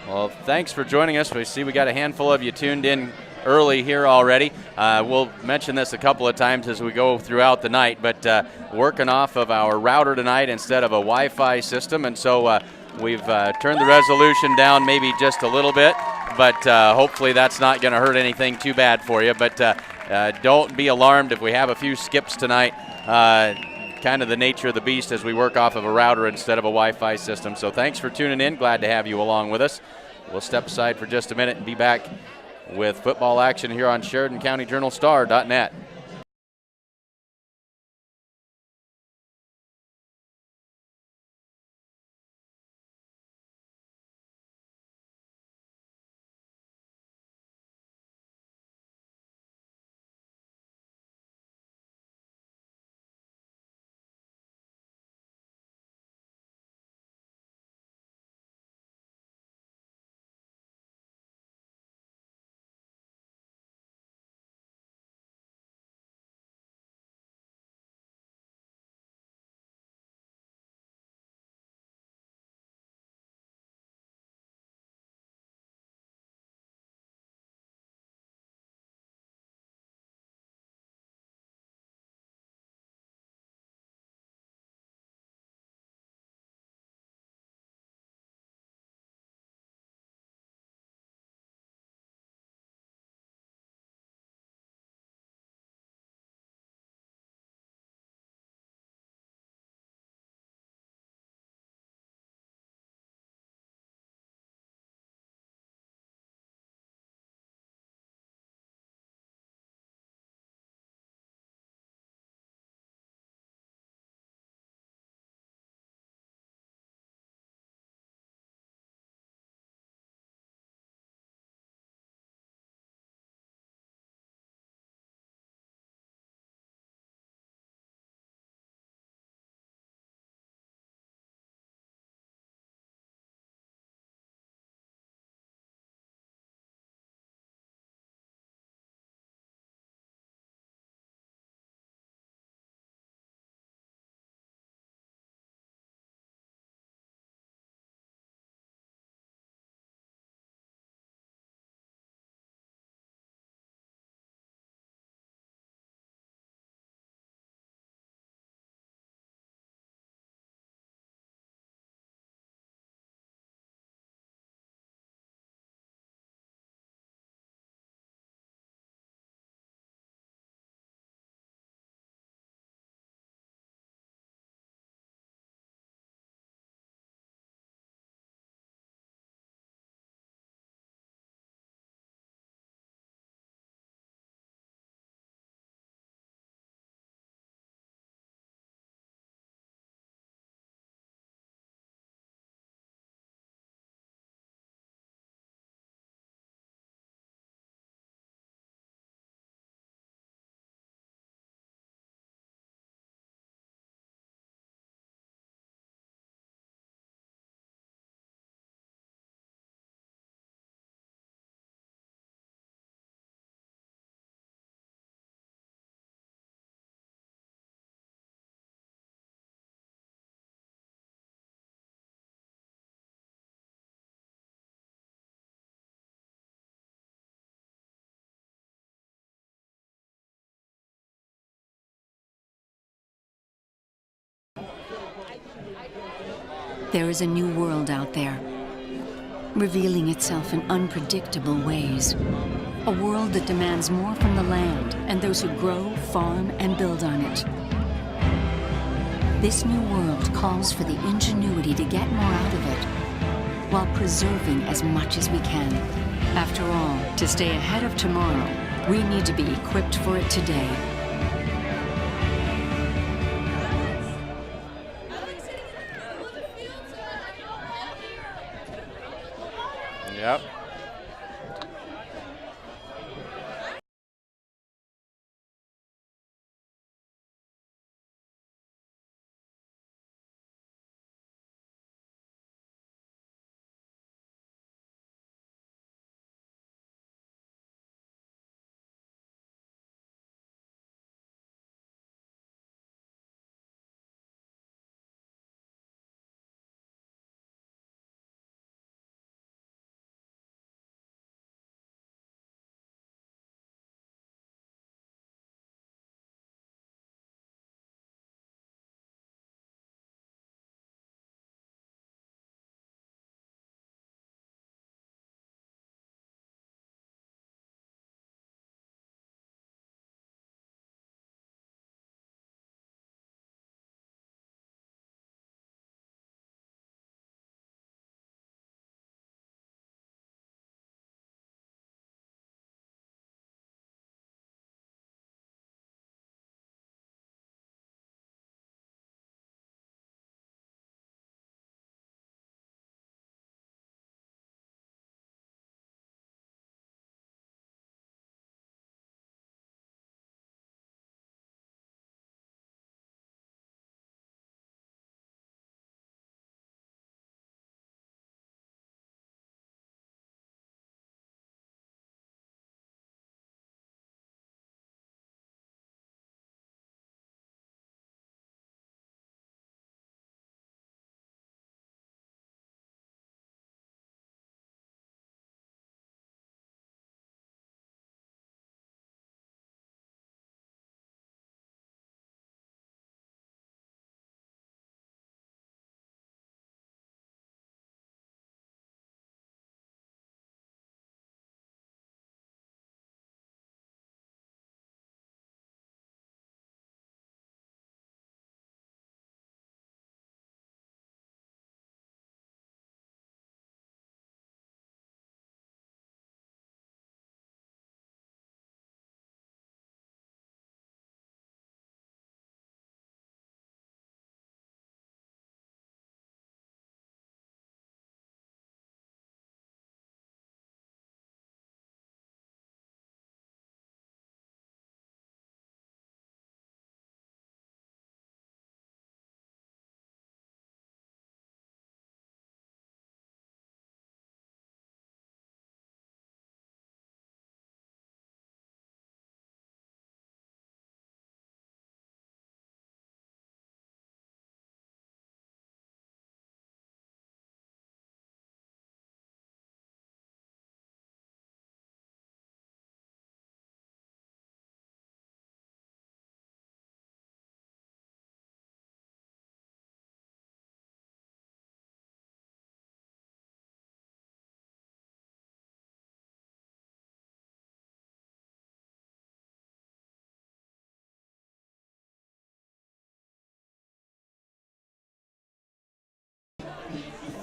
Well, thanks for joining us. We see we got a handful of you tuned in early here already. We'll mention this a couple of times as we go throughout the night, but working off of our router tonight instead of a Wi-Fi system, and so we've turned the resolution down maybe just a little bit, but hopefully that's not going to hurt anything too bad for you. But don't be alarmed if we have a few skips tonight. Kind of the nature of the beast as we work off of a router instead of a Wi-Fi system. So thanks for tuning in. Glad to have you along with us. We'll step aside for just a minute and be back with football action here on SheridanCountyJournalStar.net. There is a new world out there, revealing itself in unpredictable ways. A world that demands more from the land and those who grow, farm, and build on it. This new world calls for the ingenuity to get more out of it, while preserving as much as we can. After all, to stay ahead of tomorrow, we need to be equipped for it today. Yep.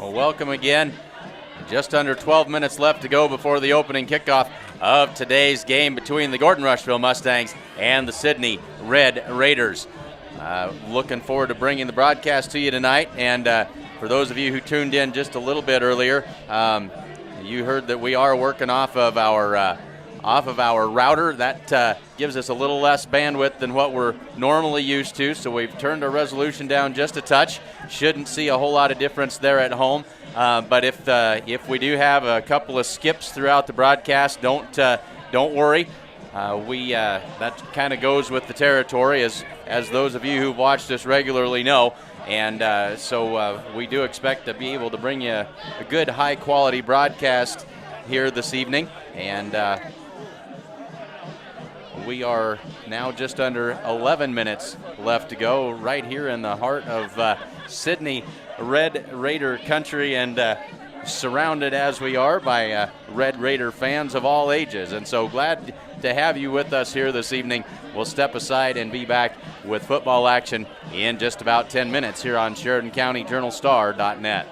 Well, welcome again. Just under 12 minutes left to go before the opening kickoff of today's game between the Gordon-Rushville Mustangs and the Sidney Red Raiders. Looking forward to bringing the broadcast to you tonight. And for those of you who tuned in just a little bit earlier, you heard that we are working off of our router. That gives us a little less bandwidth than what we're normally used to, so we've turned our resolution down just a touch. Shouldn't see a whole lot of difference there at home, but if we do have a couple of skips throughout the broadcast, don't worry. That kind of goes with the territory, as those of you who've watched us regularly know. And so we do expect to be able to bring you a good, high-quality broadcast here this evening. And we are now just under 11 minutes left to go, right here in the heart of Sidney Red Raider country, and surrounded as we are by Red Raider fans of all ages. And so glad to have you with us here this evening. We'll step aside and be back with football action in just about 10 minutes here on SheridanCountyJournalStar.net.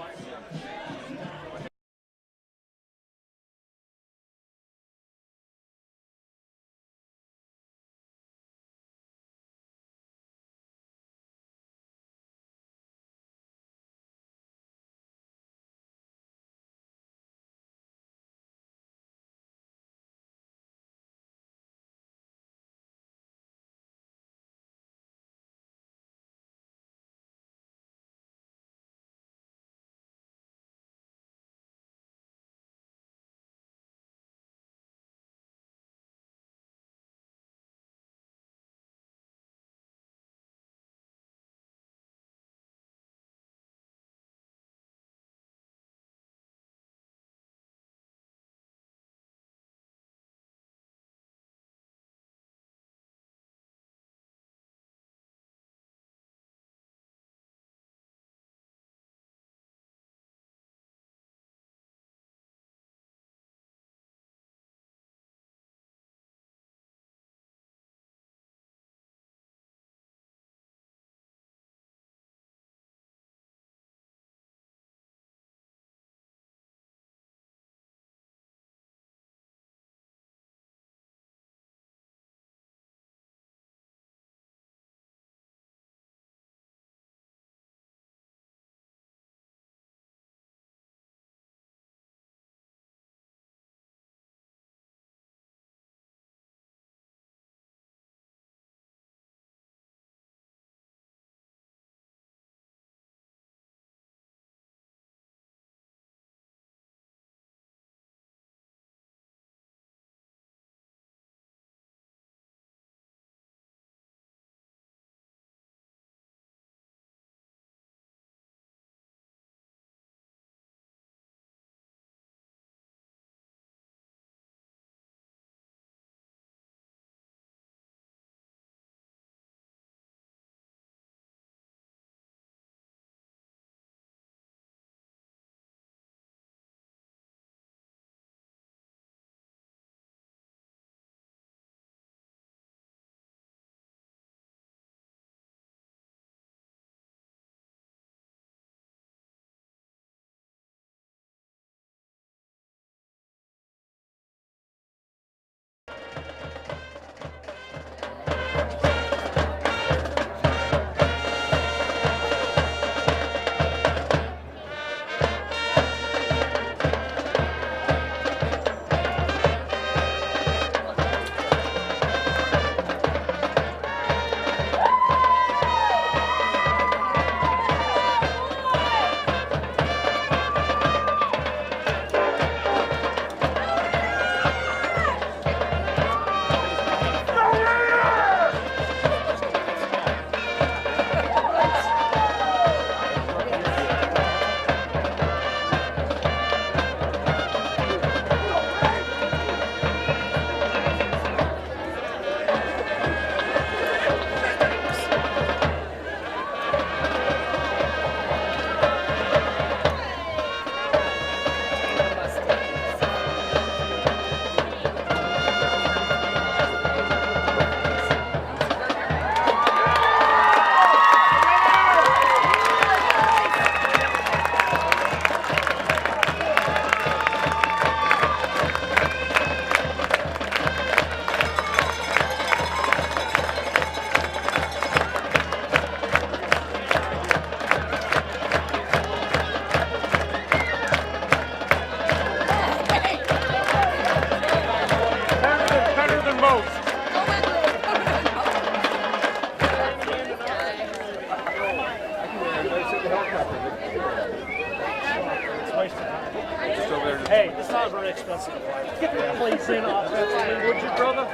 Hey, it's not very expensive to play. Plays in offensively, would you, brother?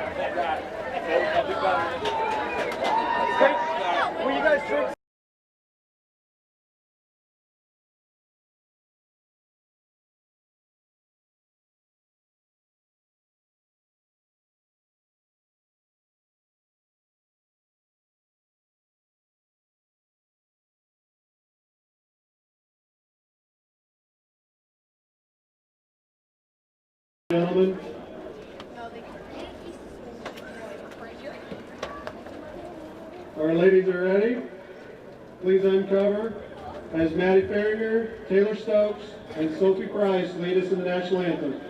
Will you guys drink? Gentlemen, our ladies are ready. Please uncover as Maddie Farringer, Taylor Stokes, and Sophie Price lead us in the national anthem.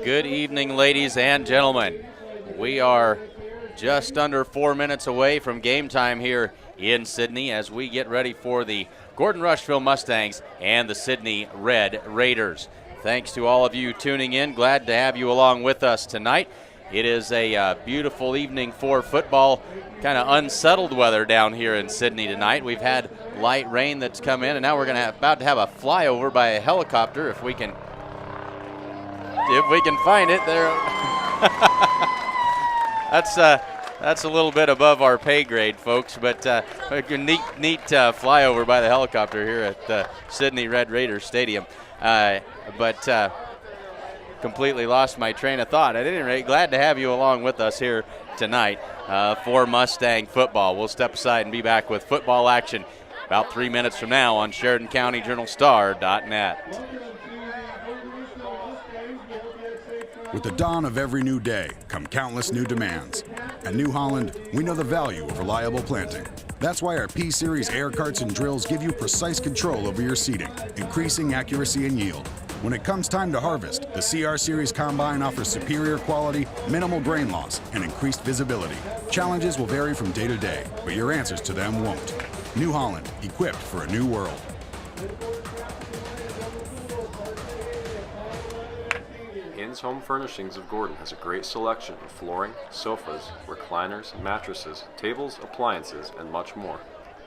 Good evening, ladies and gentlemen. We are just under 4 minutes away from game time here in Sidney as we get ready for the Gordon-Rushville Mustangs and the Sidney Red Raiders. Thanks to all of you tuning in. Glad to have you along with us tonight. It is a beautiful evening for football. Kind of unsettled weather down here in Sidney tonight. We've had light rain that's come in, and now we're about to have a flyover by a helicopter if we can find it there. That's a little bit above our pay grade, folks, but a neat flyover by the helicopter here at the Sidney Red Raiders Stadium. But completely lost my train of thought. At any rate, glad to have you along with us here tonight for Mustang football. We'll step aside and be back with football action about 3 minutes from now on SheridanCountyJournalStar.net. With the dawn of every new day come countless new demands. At New Holland, we know the value of reliable planting. That's why our P-Series air carts and drills give you precise control over your seeding, increasing accuracy and yield. When it comes time to harvest, the CR Series Combine offers superior quality, minimal grain loss, and increased visibility. Challenges will vary from day to day, but your answers to them won't. New Holland, equipped for a new world. Home Furnishings of Gordon has a great selection of flooring, sofas, recliners, mattresses, tables, appliances, and much more.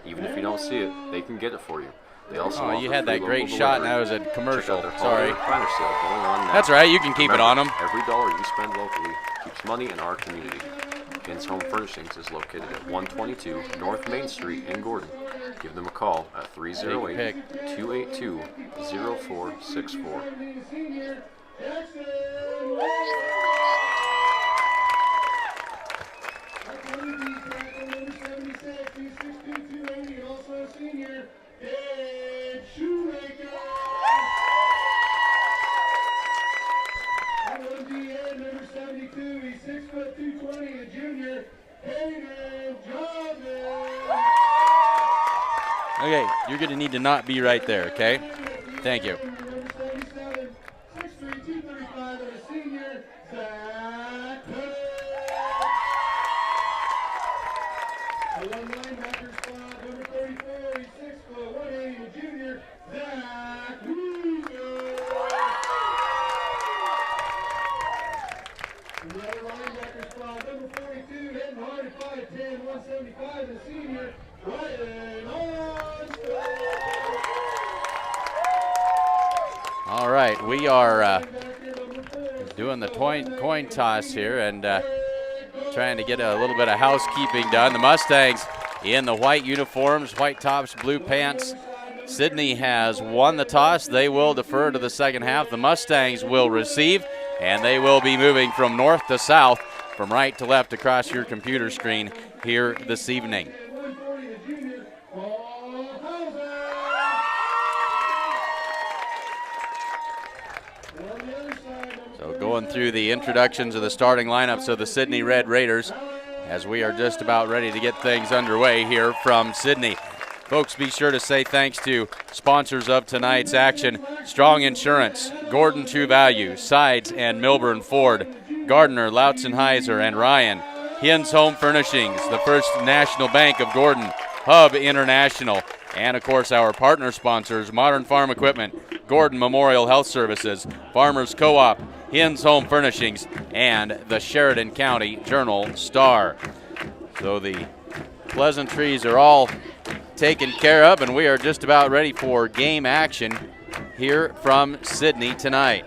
Even if you don't see it, they can get it for you. They also offer you had that great free shot, and delivery. that was a commercial. Check out their Sorry. holiday recliner sale going on now. That's right. You can keep it on them. Every dollar you spend locally keeps money in our community. Hin's Home Furnishings is located at 122 North Main Street in Gordon. Give them a call at 308-282-0464. Number 72, he's 6'220", a junior, Hayden Johnson. Okay, you're you're going to need to not be right there, okay? Thank you. All right, we are doing the coin toss here and trying to get a little bit of housekeeping done. The Mustangs in the white uniforms, white tops, blue pants. Sidney has won the toss. They will defer to the second half. The Mustangs will receive, and they will be moving from north to south, from right to left across your computer screen here this evening. So going through the introductions of the starting lineups of the Sidney Red Raiders as we are just about ready to get things underway here from Sidney. Folks, be sure to say thanks to sponsors of tonight's action: Strong Insurance, Gordon True Value, Sides and Milburn Ford, Gardner, Lautzenheiser and Ryan, Hins Home Furnishings, the First National Bank of Gordon, Hub International, and of course our partner sponsors: Modern Farm Equipment, Gordon Memorial Health Services, Farmers Co-op, Hins Home Furnishings, and the Sheridan County Journal-Star. So the pleasantries are all taken care of, and we are just about ready for game action here from Sidney tonight.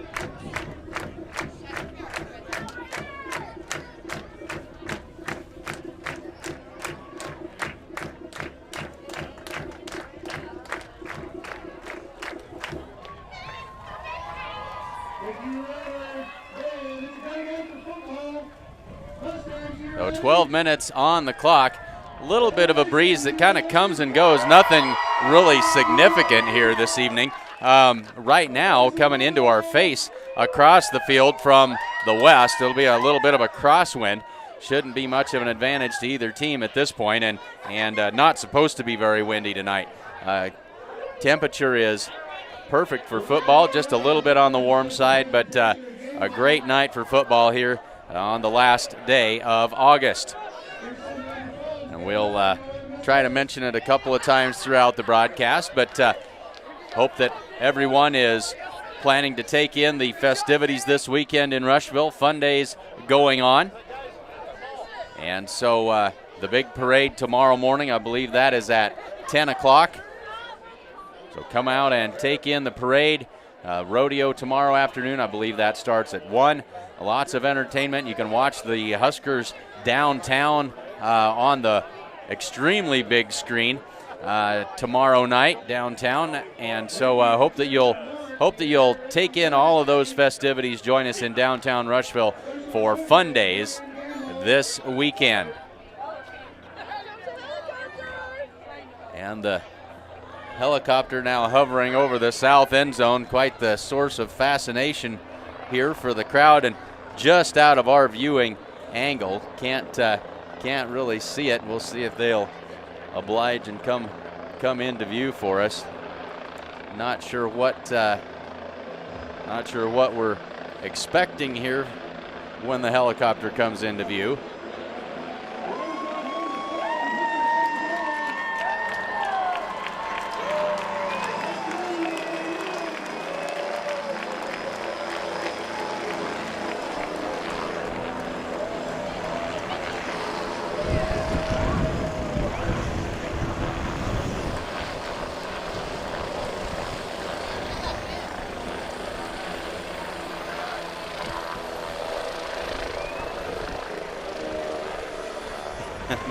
So 12 minutes on the clock. A little bit of a breeze that kind of comes and goes. Nothing really significant here this evening. Right now, coming into our face across the field from the west, it'll be a little bit of a crosswind. Shouldn't be much of an advantage to either team at this point, and not supposed to be very windy tonight. Temperature is perfect for football, just a little bit on the warm side, but a great night for football here on the last day of August. And we'll try to mention it a couple of times throughout the broadcast, but hope that everyone is planning to take in the festivities this weekend in Rushville. Fun days going on. And so the big parade tomorrow morning, I believe that is at 10 o'clock. So come out and take in the parade. Rodeo tomorrow afternoon, I believe that starts at 1. Lots of entertainment. You can watch the Huskers downtown on the extremely big screen tomorrow night downtown, and so hope that you'll take in all of those festivities. Join us in downtown Rushville for fun days this weekend. And the helicopter now hovering over the south end zone, quite the source of fascination here for the crowd, and just out of our viewing angle. Can't really see it. We'll see if they'll oblige and come into view for us. Not sure what we're expecting here when the helicopter comes into view.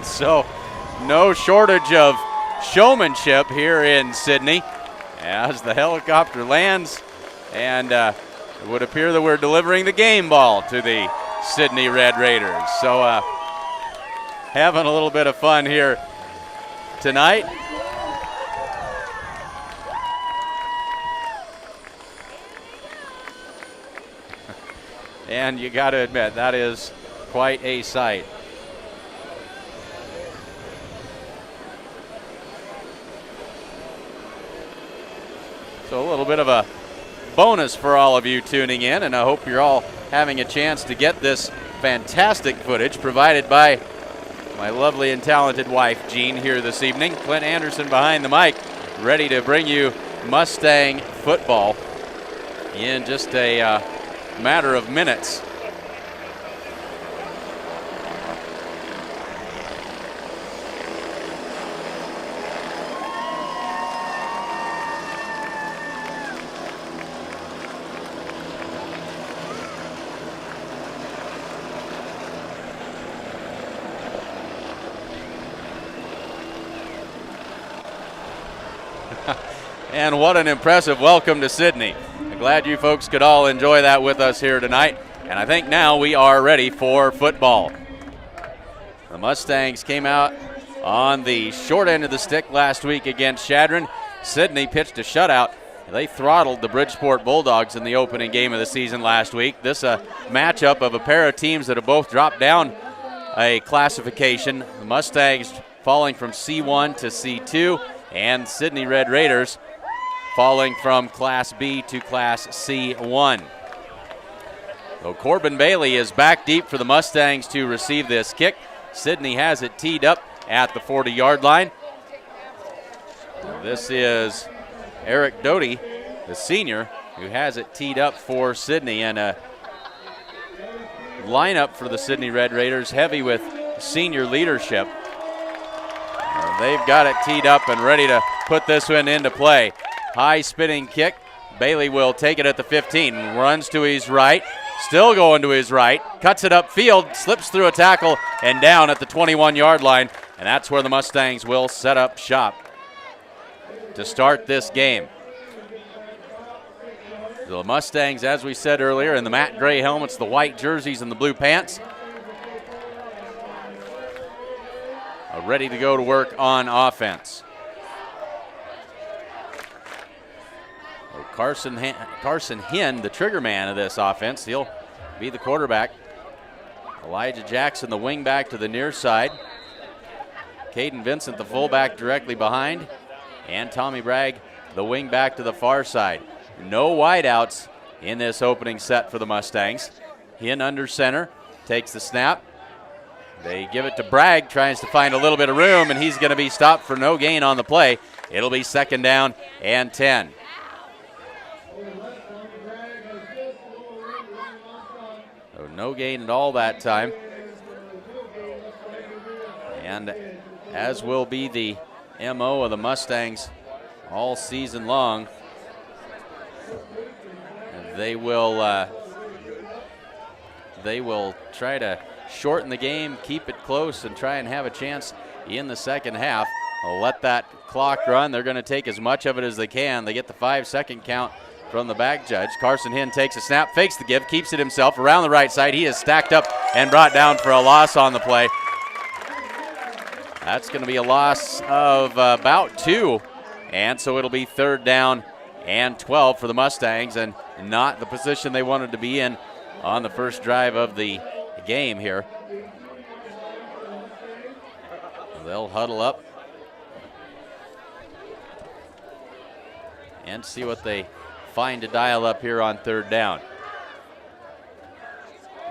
So no shortage of showmanship here in Sidney as the helicopter lands, and it would appear that we're delivering the game ball to the Sidney Red Raiders. So having a little bit of fun here tonight. And you got to admit, that is quite a sight. So a little bit of a bonus for all of you tuning in, and I hope you're all having a chance to get this fantastic footage provided by my lovely and talented wife, Jean, here this evening. Clint Anderson behind the mic, ready to bring you Mustang football in just a matter of minutes. And what an impressive welcome to Sidney. I'm glad you folks could all enjoy that with us here tonight. And I think now we are ready for football. The Mustangs came out on the short end of the stick last week against Chadron. Sidney pitched a shutout. They throttled the Bridgeport Bulldogs in the opening game of the season last week. This a matchup of a pair of teams that have both dropped down a classification. The Mustangs falling from C1 to C2, and Sidney Red Raiders falling from Class B to Class C1. So Corbin Bailey is back deep for the Mustangs to receive this kick. Sidney has it teed up at the 40-yard line. This is Eric Doty, the senior, who has it teed up for Sidney, and a lineup for the Sidney Red Raiders heavy with senior leadership. They've got it teed up and ready to put this one into play. High spinning kick. Bailey will take it at the 15. Runs to his right. Still going to his right. Cuts it upfield. Slips through a tackle and down at the 21-yard line. And that's where the Mustangs will set up shop to start this game. The Mustangs, as we said earlier, in the matte gray helmets, the white jerseys, and the blue pants, are ready to go to work on offense. Carson Hinn, the trigger man of this offense, he'll be the quarterback. Elijah Jackson, the wingback, to the near side. Caden Vincent, the fullback, directly behind. And Tommy Bragg, the wingback, to the far side. No wideouts in this opening set for the Mustangs. Hinn under center, takes the snap. They give it to Bragg, tries to find a little bit of room, and he's going to be stopped for no gain on the play. It'll be 2nd down and 10. So no gain at all that time. And as will be the MO of the Mustangs all season long, they will try to shorten the game, keep it close, and try and have a chance in the second half. They'll let that clock run. They're going to take as much of it as they can. They get the 5-second count from the back judge. Carson Hinn takes a snap, fakes the give, keeps it himself around the right side. He is stacked up and brought down for a loss on the play. That's going to be a loss of about 2, and so it'll be 3rd down and 12 for the Mustangs, and not the position they wanted to be in on the first drive of the game here. They'll huddle up and see what they find to dial up here on 3rd down.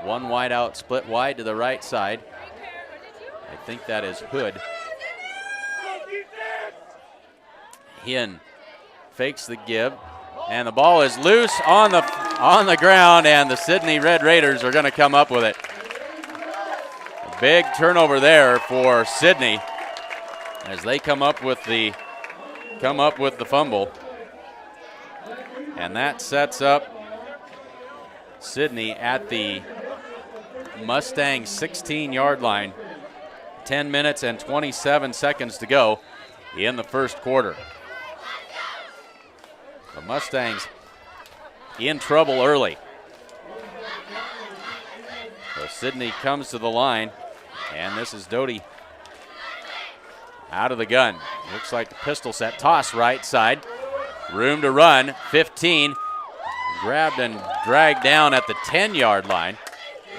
One wide out, split wide to the right side. I think that is Hood. Hinn fakes the give, and the ball is loose on the ground, and the Sidney Red Raiders are going to come up with it. A big turnover there for Sidney as they come up with the fumble. And that sets up Sidney at the Mustang 16-yard line. 10 minutes and 27 seconds to go in the first quarter. The Mustangs in trouble early. So Sidney comes to the line, and this is Doty out of the gun. Looks like the pistol set. Toss right side. Room to run. 15. Grabbed and dragged down at the 10-yard line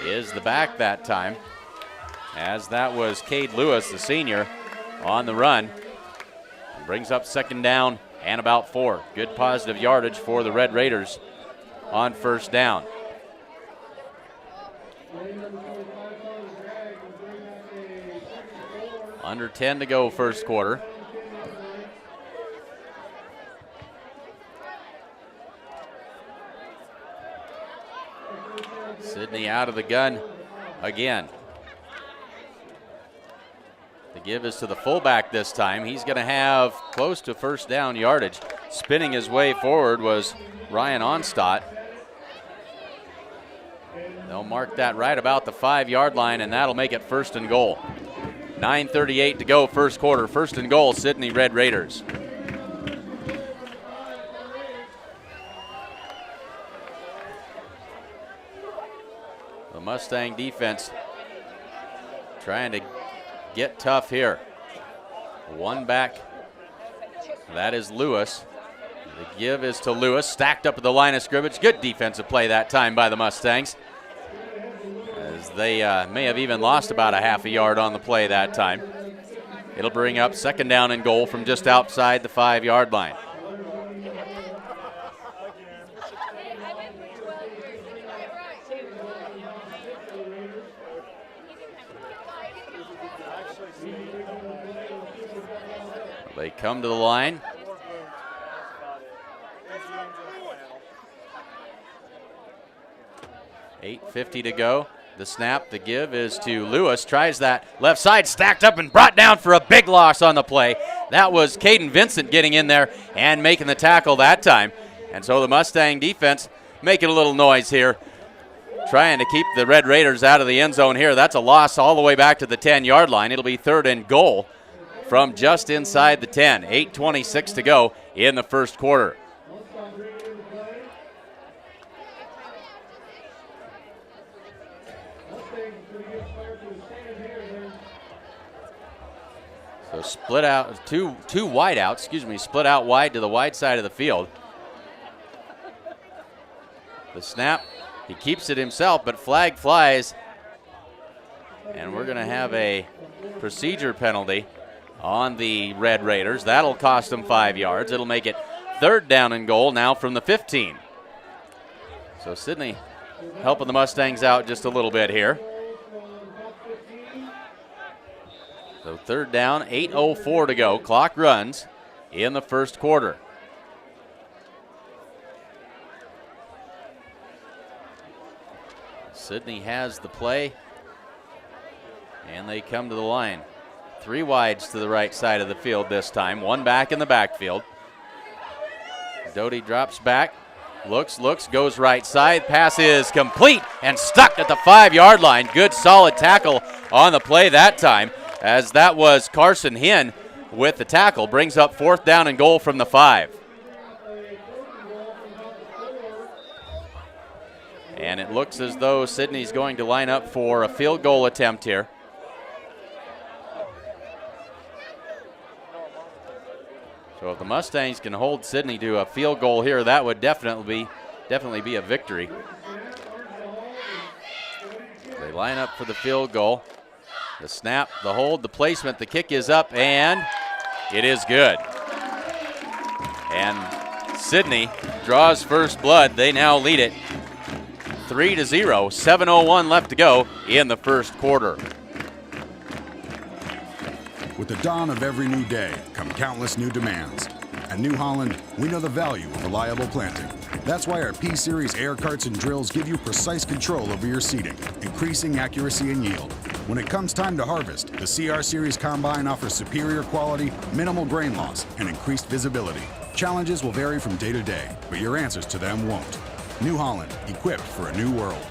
is the back that time, as that was Cade Lewis, the senior, on the run. Brings up 2nd down and about 4. Good positive yardage for the Red Raiders on first down. Under 10 to go first quarter. Sidney out of the gun again. The give is to the fullback this time. He's going to have close to first down yardage. Spinning his way forward was Ryan Onstadt. They'll mark that right about the 5-yard line, and that'll make it first and goal. 9:38 to go first quarter. First and goal, Sidney Red Raiders. The Mustang defense trying to get tough here. One back, that is Lewis. The give is to Lewis, stacked up at the line of scrimmage. Good defensive play that time by the Mustangs, as they may have even lost about a half a yard on the play that time. It'll bring up second down and goal from just outside the 5-yard line. They come to the line. $8:50 to go. The snap, the give is to Lewis. Tries that left side, stacked up and brought down for a big loss on the play. That was Caden Vincent getting in there and making the tackle that time. And so the Mustang defense making a little noise here, trying to keep the Red Raiders out of the end zone here. That's a loss all the way back to the 10-yard line. It'll be third and goal from just inside the 10. 8:26 to go in the first quarter. So split out, two wide outs, split out wide to the wide side of the field. The snap, he keeps it himself, but flag flies. And we're going to have a procedure penalty on the Red Raiders. That'll cost them 5 yards. It'll make it third down and goal now from the 15. So Sidney helping the Mustangs out just a little bit here. So third down, 8:04 to go. Clock runs in the first quarter. Sidney has the play, and they come to the line. 3 wides to the right side of the field this time. 1 back in the backfield. Doty drops back, looks, goes right side. Pass is complete and stuck at the 5-yard line. Good solid tackle on the play that time, as that was Carson Hinn with the tackle. Brings up fourth down and goal from the 5. And it looks as though Sidney's going to line up for a field goal attempt here. So if the Mustangs can hold Sidney to a field goal here, that would definitely be a victory. They line up for the field goal. The snap, the hold, the placement, the kick is up, and it is good. And Sidney draws first blood. They now lead it 3-0, 7:01 left to go in the first quarter. With the dawn of every new day come countless new demands. At New Holland, we know the value of reliable planting. That's why our P-Series air carts and drills give you precise control over your seeding, increasing accuracy and yield. When it comes time to harvest, the CR Series Combine offers superior quality, minimal grain loss, and increased visibility. Challenges will vary from day to day, but your answers to them won't. New Holland, equipped for a new world.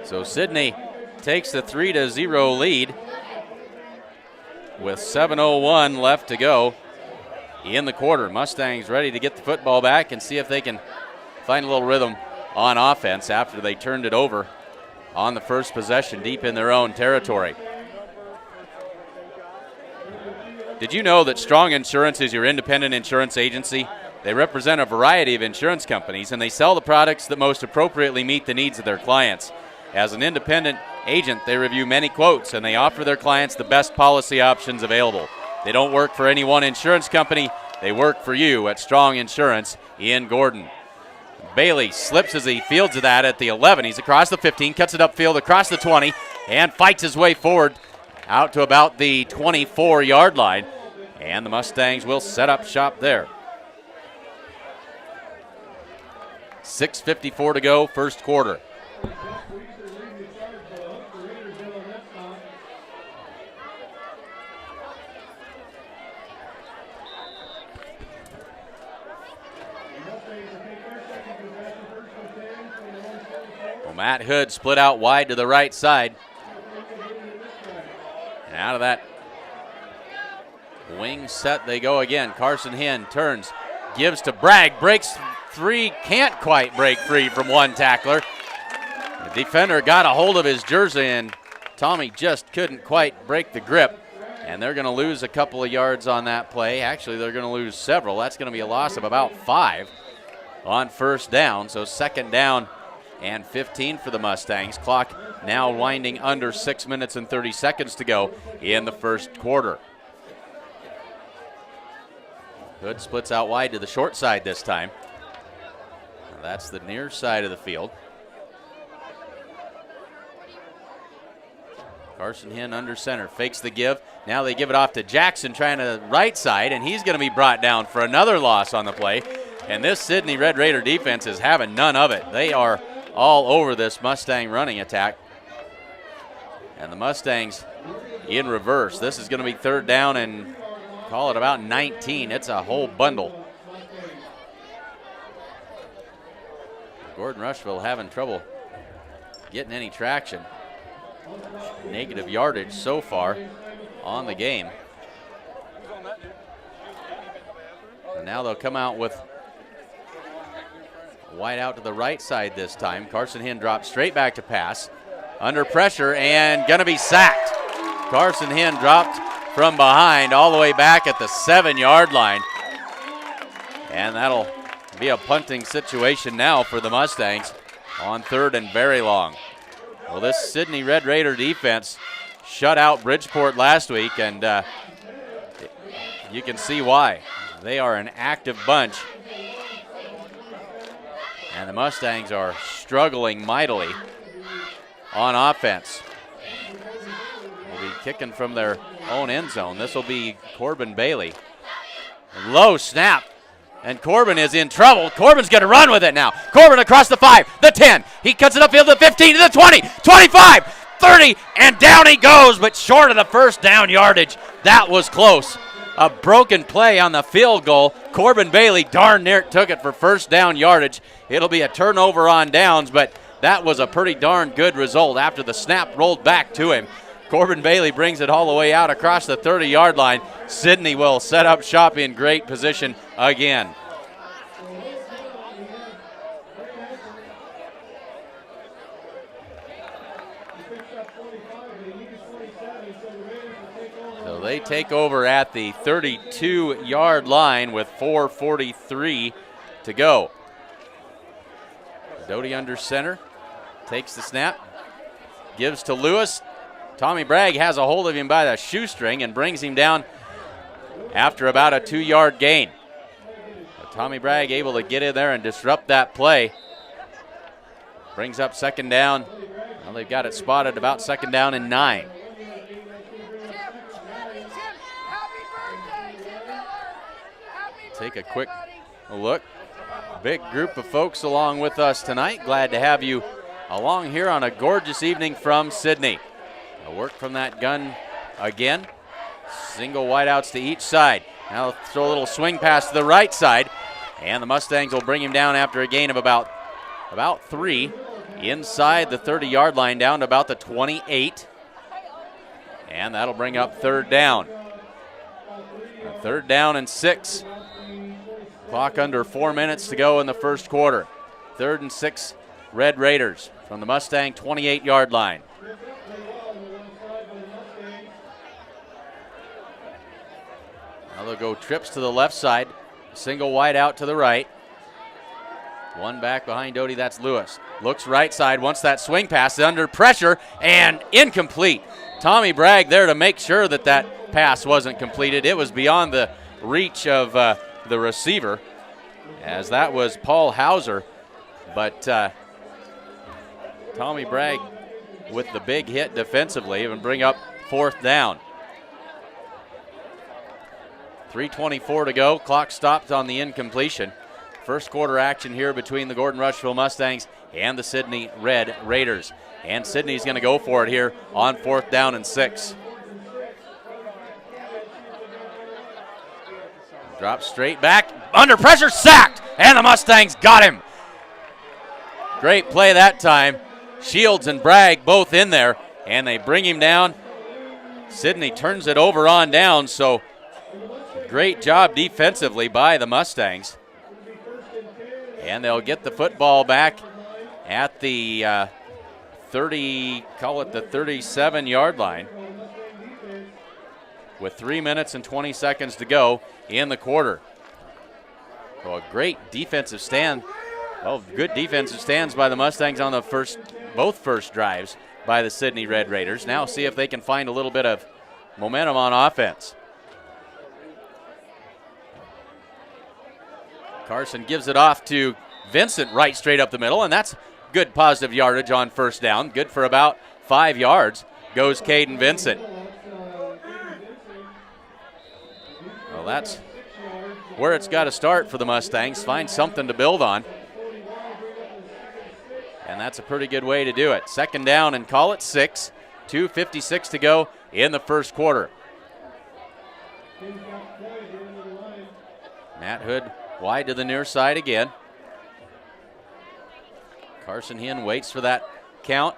So Sidney takes the 3-0 lead with 7:01 left to go in the quarter. Mustangs ready to get the football back and see if they can find a little rhythm on offense after they turned it over on the first possession deep in their own territory. Did you know that Strong Insurance is your independent insurance agency? They represent a variety of insurance companies, and they sell the products that most appropriately meet the needs of their clients. As an independent agent, they review many quotes and they offer their clients the best policy options available. They don't work for any one insurance company. They work for you at Strong Insurance in Gordon. Bailey slips as he fields that at the 11. He's across the 15, cuts it upfield across the 20, and fights his way forward out to about the 24-yard line. And the Mustangs will set up shop there. 6:54 to go, first quarter. Well, Matt Hood split out wide to the right side. And out of that wing set they go again. Carson Hinn turns, gives to Bragg, breaks free, can't quite break free from one tackler. The defender got a hold of his jersey and Tommy just couldn't quite break the grip. And they're going to lose a couple of yards on that play. Actually, they're going to lose several. That's going to be a loss of about 5 on first down. So second down and 15 for the Mustangs. Clock now winding under 6 minutes and 30 seconds to go in the first quarter. Hood splits out wide to the short side this time. That's the near side of the field. Carson Hinn under center, fakes the give. Now they give it off to Jackson trying to right side, and he's going to be brought down for another loss on the play. And this Sidney Red Raider defense is having none of it. They are all over this Mustang running attack. And the Mustangs in reverse. This is going to be third down and call it about 19. It's a whole bundle. Gordon-Rushville having trouble getting any traction. Negative yardage so far on the game. And now they'll come out with wide out to the right side this time. Carson Hinn drops straight back to pass. Under pressure and going to be sacked. Carson Hinn dropped from behind all the way back at the 7-yard line. And that'll be a punting situation now for the Mustangs on third and very long. Well, this Sidney Red Raider defense shut out Bridgeport last week, and you can see why. They are an active bunch, and the Mustangs are struggling mightily on offense. They'll be kicking from their own end zone. This will be Corbin Bailey. Low snap. And Corbin is in trouble. Corbin's going to run with it now. Corbin across the 5, the 10. He cuts it upfield to the 15, to the 20, 25, 30, and down he goes, but short of the first down yardage. That was close. A broken play on the field goal. Corbin Bailey darn near took it for first down yardage. It'll be a turnover on downs, but that was a pretty darn good result after the snap rolled back to him. Corbin Bailey brings it all the way out across the 30-yard line. Sidney will set up shop in great position again. So they take over at the 32-yard line with 4:43 to go. Doty under center, takes the snap, gives to Lewis. Tommy Bragg has a hold of him by the shoestring and brings him down after about a 2-yard gain. But Tommy Bragg able to get in there and disrupt that play. Brings up second down. Well, they've got it spotted about second down and 9. Take a quick look. Big group of folks along with us tonight. Glad to have you along here on a gorgeous evening from Sidney. A work from that gun again. Single wideouts to each side. Now throw a little swing pass to the right side. And the Mustangs will bring him down after a gain of about 3 inside the 30-yard line down to about the 28. And that'll bring up third down. Third down and 6. Clock under 4 minutes to go in the first quarter. 3rd and 6 Red Raiders from the Mustang 28-yard line. Now they'll go trips to the left side. Single wide out to the right. One back behind Doty, that's Lewis. Looks right side, wants that swing pass, under pressure, and incomplete. Tommy Bragg there to make sure that that pass wasn't completed. It was beyond the reach of the receiver, as that was Paul Hauser. But Tommy Bragg with the big hit defensively and bring up 4th down. 3:24 to go. Clock stopped on the incompletion. First quarter action here between the Gordon-Rushville Mustangs and the Sidney Red Raiders. And Sidney's going to go for it here on 4th down and 6. Drops straight back, under pressure, sacked, and the Mustangs got him. Great play that time. Shields and Bragg both in there, and they bring him down. Sidney turns it over on down, so great job defensively by the Mustangs. And they'll get the football back at the 37-yard line with 3 minutes and 20 seconds to go in the quarter. So a great defensive stand. Well, good defensive stands by the Mustangs on the both first drives by the Sidney Red Raiders. Now see if they can find a little bit of momentum on offense. Carson gives it off to Vincent right straight up the middle, and that's good positive yardage on 1st down. Good for about 5 yards goes Caden Vincent. Well, that's where it's got to start for the Mustangs. Find something to build on. And that's a pretty good way to do it. 2nd down and call it 6. 2:56 to go in the first quarter. Matt Hood wide to the near side again. Carson Hinn waits for that count.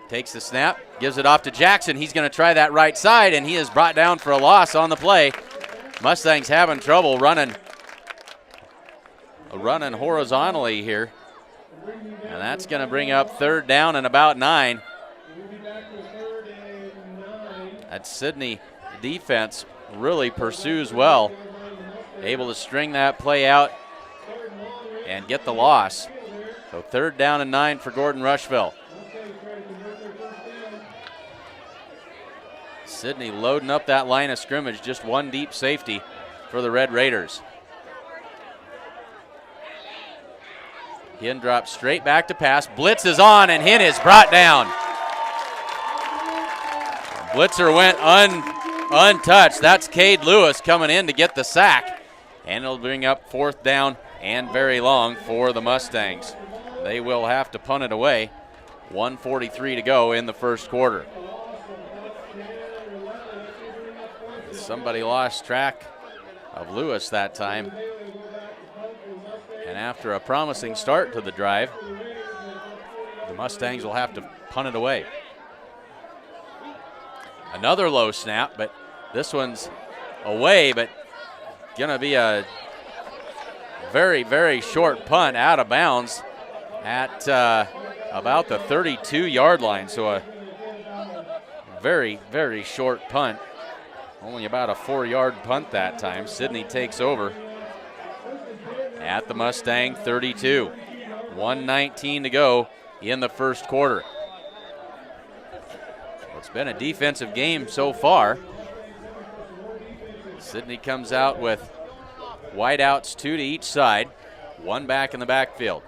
Takes the snap, gives it off to Jackson. He's going to try that right side, and he is brought down for a loss on the play. Mustangs having trouble running horizontally here. And that's going to bring up 3rd down and about 9. That Sidney defense really pursues well. Able to string that play out and get the loss. So 3rd down and 9 for Gordon-Rushville. Sidney loading up that line of scrimmage, just one deep safety for the Red Raiders. Hinn drops straight back to pass. Blitz is on, and Hinn is brought down. Blitzer went untouched. That's Cade Lewis coming in to get the sack. And it'll bring up 4th down and very long for the Mustangs. They will have to punt it away. 1:43 to go in the first quarter. Somebody lost track of Lewis that time. And after a promising start to the drive, the Mustangs will have to punt it away. Another low snap, but this one's away, but gonna be a very, very short punt out of bounds at about the 32-yard line. So a very, very short punt. Only about a 4-yard punt that time. Sidney takes over at the Mustang 32. 1:19 to go in the first quarter. It's been a defensive game so far. Sidney comes out with wideouts, 2 to each side, 1 back in the backfield.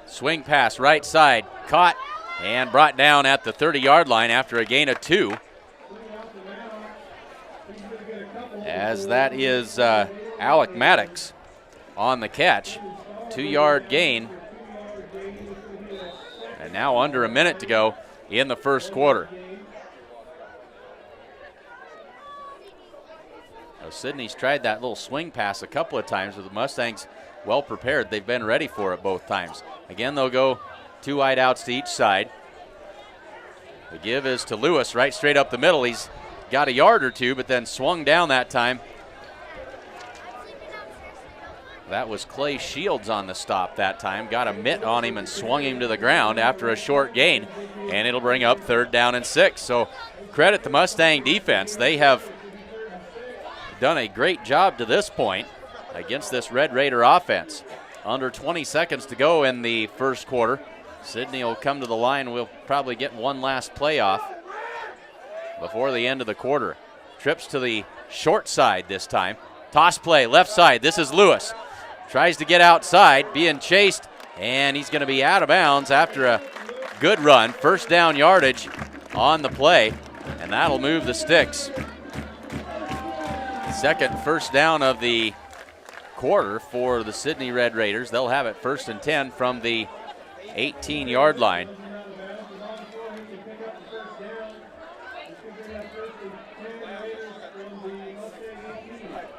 Swing pass right side, caught and brought down at the 30-yard line after a gain of 2. As that is Alec Maddox on the catch. 2-yard gain. And now under a minute to go in the first quarter. Now Sidney's tried that little swing pass a couple of times with the Mustangs well prepared. They've been ready for it both times. Again, they'll go 2 wideouts to each side. The give is to Lewis right straight up the middle. He's got a yard or 2, but then swung down that time. That was Clay Shields on the stop that time. Got a mitt on him and swung him to the ground after a short gain. And it'll bring up 3rd down and 6. So credit the Mustang defense. They have done a great job to this point against this Red Raider offense. Under 20 seconds to go in the first quarter. Sidney will come to the line. We'll probably get one last playoff before the end of the quarter. Trips to the short side this time. Toss play, left side. This is Lewis. Tries to get outside, being chased, and he's going to be out of bounds after a good run. First down yardage on the play, and that'll move the sticks. Second first down of the quarter for the Sidney Red Raiders. They'll have it 1st and 10 from the 18-yard line.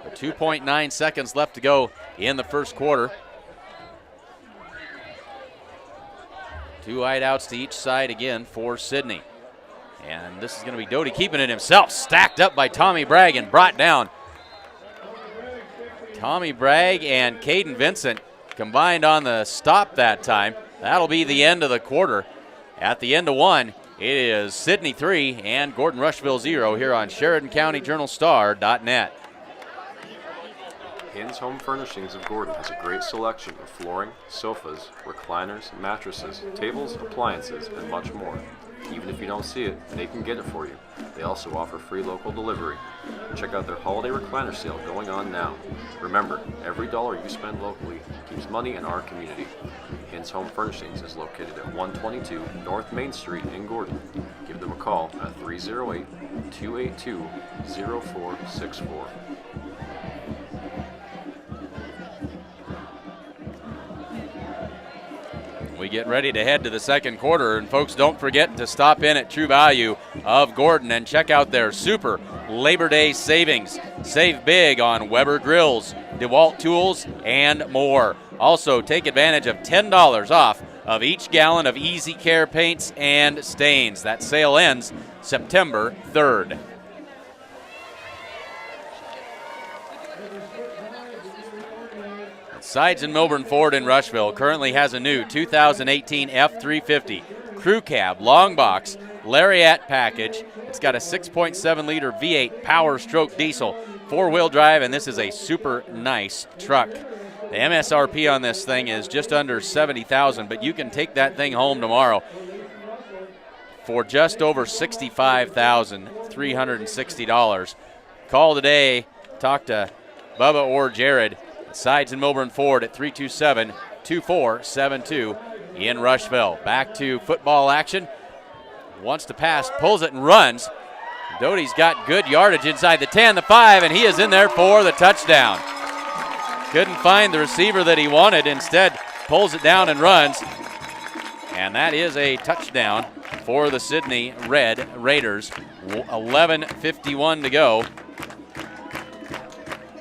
With 2.9 seconds left to go in the first quarter. 2 wideouts to each side again for Sidney. And this is going to be Doty keeping it himself. Stacked up by Tommy Bragg and brought down. Tommy Bragg and Caden Vincent combined on the stop that time. That'll be the end of the quarter. At the end of one, it is Sidney 3 and Gordon-Rushville 0 here on SheridanCountyJournalStar.net. Hin's Home Furnishings of Gordon has a great selection of flooring, sofas, recliners, mattresses, tables, appliances, and much more. Even if you don't see it, they can get it for you. They also offer free local delivery. Check out their holiday recliner sale going on now. Remember, every dollar you spend locally keeps money in our community. Hin's Home Furnishings is located at 122 North Main Street in Gordon. Give them a call at 308-282-0464. We get ready to head to the second quarter, and folks, don't forget to stop in at True Value of Gordon and check out their super Labor Day savings. Save big on Weber grills, DeWalt tools, and more. Also, take advantage of $10 off of each gallon of Easy Care paints and stains. That sale ends September 3rd. Sides in Milburn Ford in Rushville currently has a new 2018 F350 Crew Cab Long Box Lariat package. It's got a 6.7 liter V8 Power Stroke diesel, 4-wheel drive, and this is a super nice truck. The MSRP on this thing is just under $70,000, but you can take that thing home tomorrow for just over $65,360. Call today, talk to Bubba or Jared. Sides in Milburn Ford at 327-2472 in Rushville. Back to football action. Wants to pass, pulls it and runs. Doty's got good yardage inside the 10, the 5, and he is in there for the touchdown. Couldn't find the receiver that he wanted. Instead, pulls it down and runs. And that is a touchdown for the Sidney Red Raiders. 11:51 to go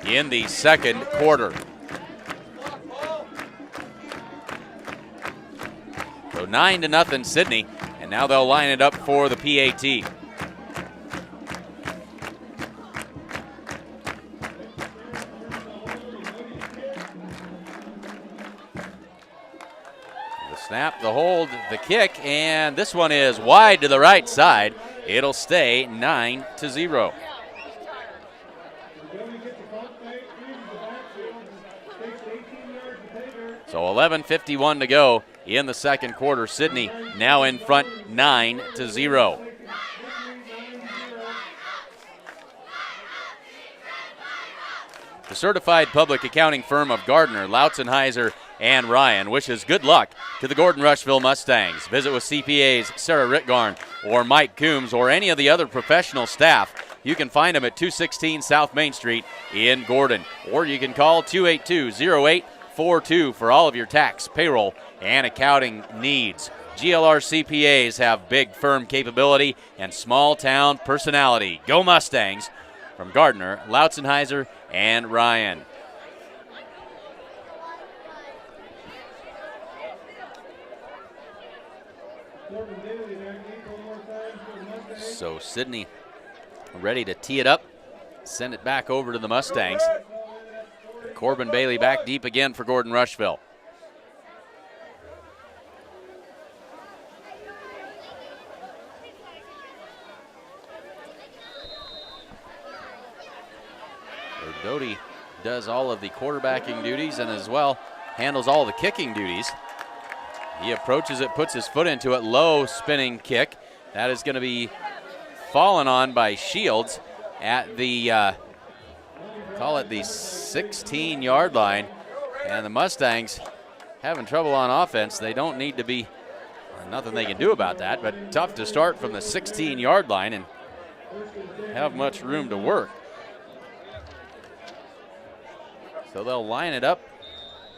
in the second quarter. So 9-0 Sidney, and now they'll line it up for the PAT. The snap, the hold, the kick, and this one is wide to the right side. It'll stay 9-0. So 11:51 to go in the second quarter. Sidney now in front 9-0. The certified public accounting firm of Gardner, Lautzenheiser, and Ryan wishes good luck to the Gordon-Rushville Mustangs. Visit with CPAs Sarah Ritgarn or Mike Coombs or any of the other professional staff. You can find them at 216 South Main Street in Gordon, or you can call 282-0842 for all of your tax, payroll, and accounting needs. GLR CPAs have big firm capability and small town personality. Go Mustangs! From Gardner, Lautzenheiser, and Ryan. So Sidney ready to tee it up, send it back over to the Mustangs. Corbin Bailey back deep again for Gordon-Rushville. So Doty does all of the quarterbacking duties and as well handles all the kicking duties. He approaches it, puts his foot into it, low spinning kick. That is going to be fallen on by Shields at the, call it the 16-yard line. And the Mustangs having trouble on offense. They don't need to be, nothing they can do about that, but tough to start from the 16-yard line and have much room to work. So they'll line it up,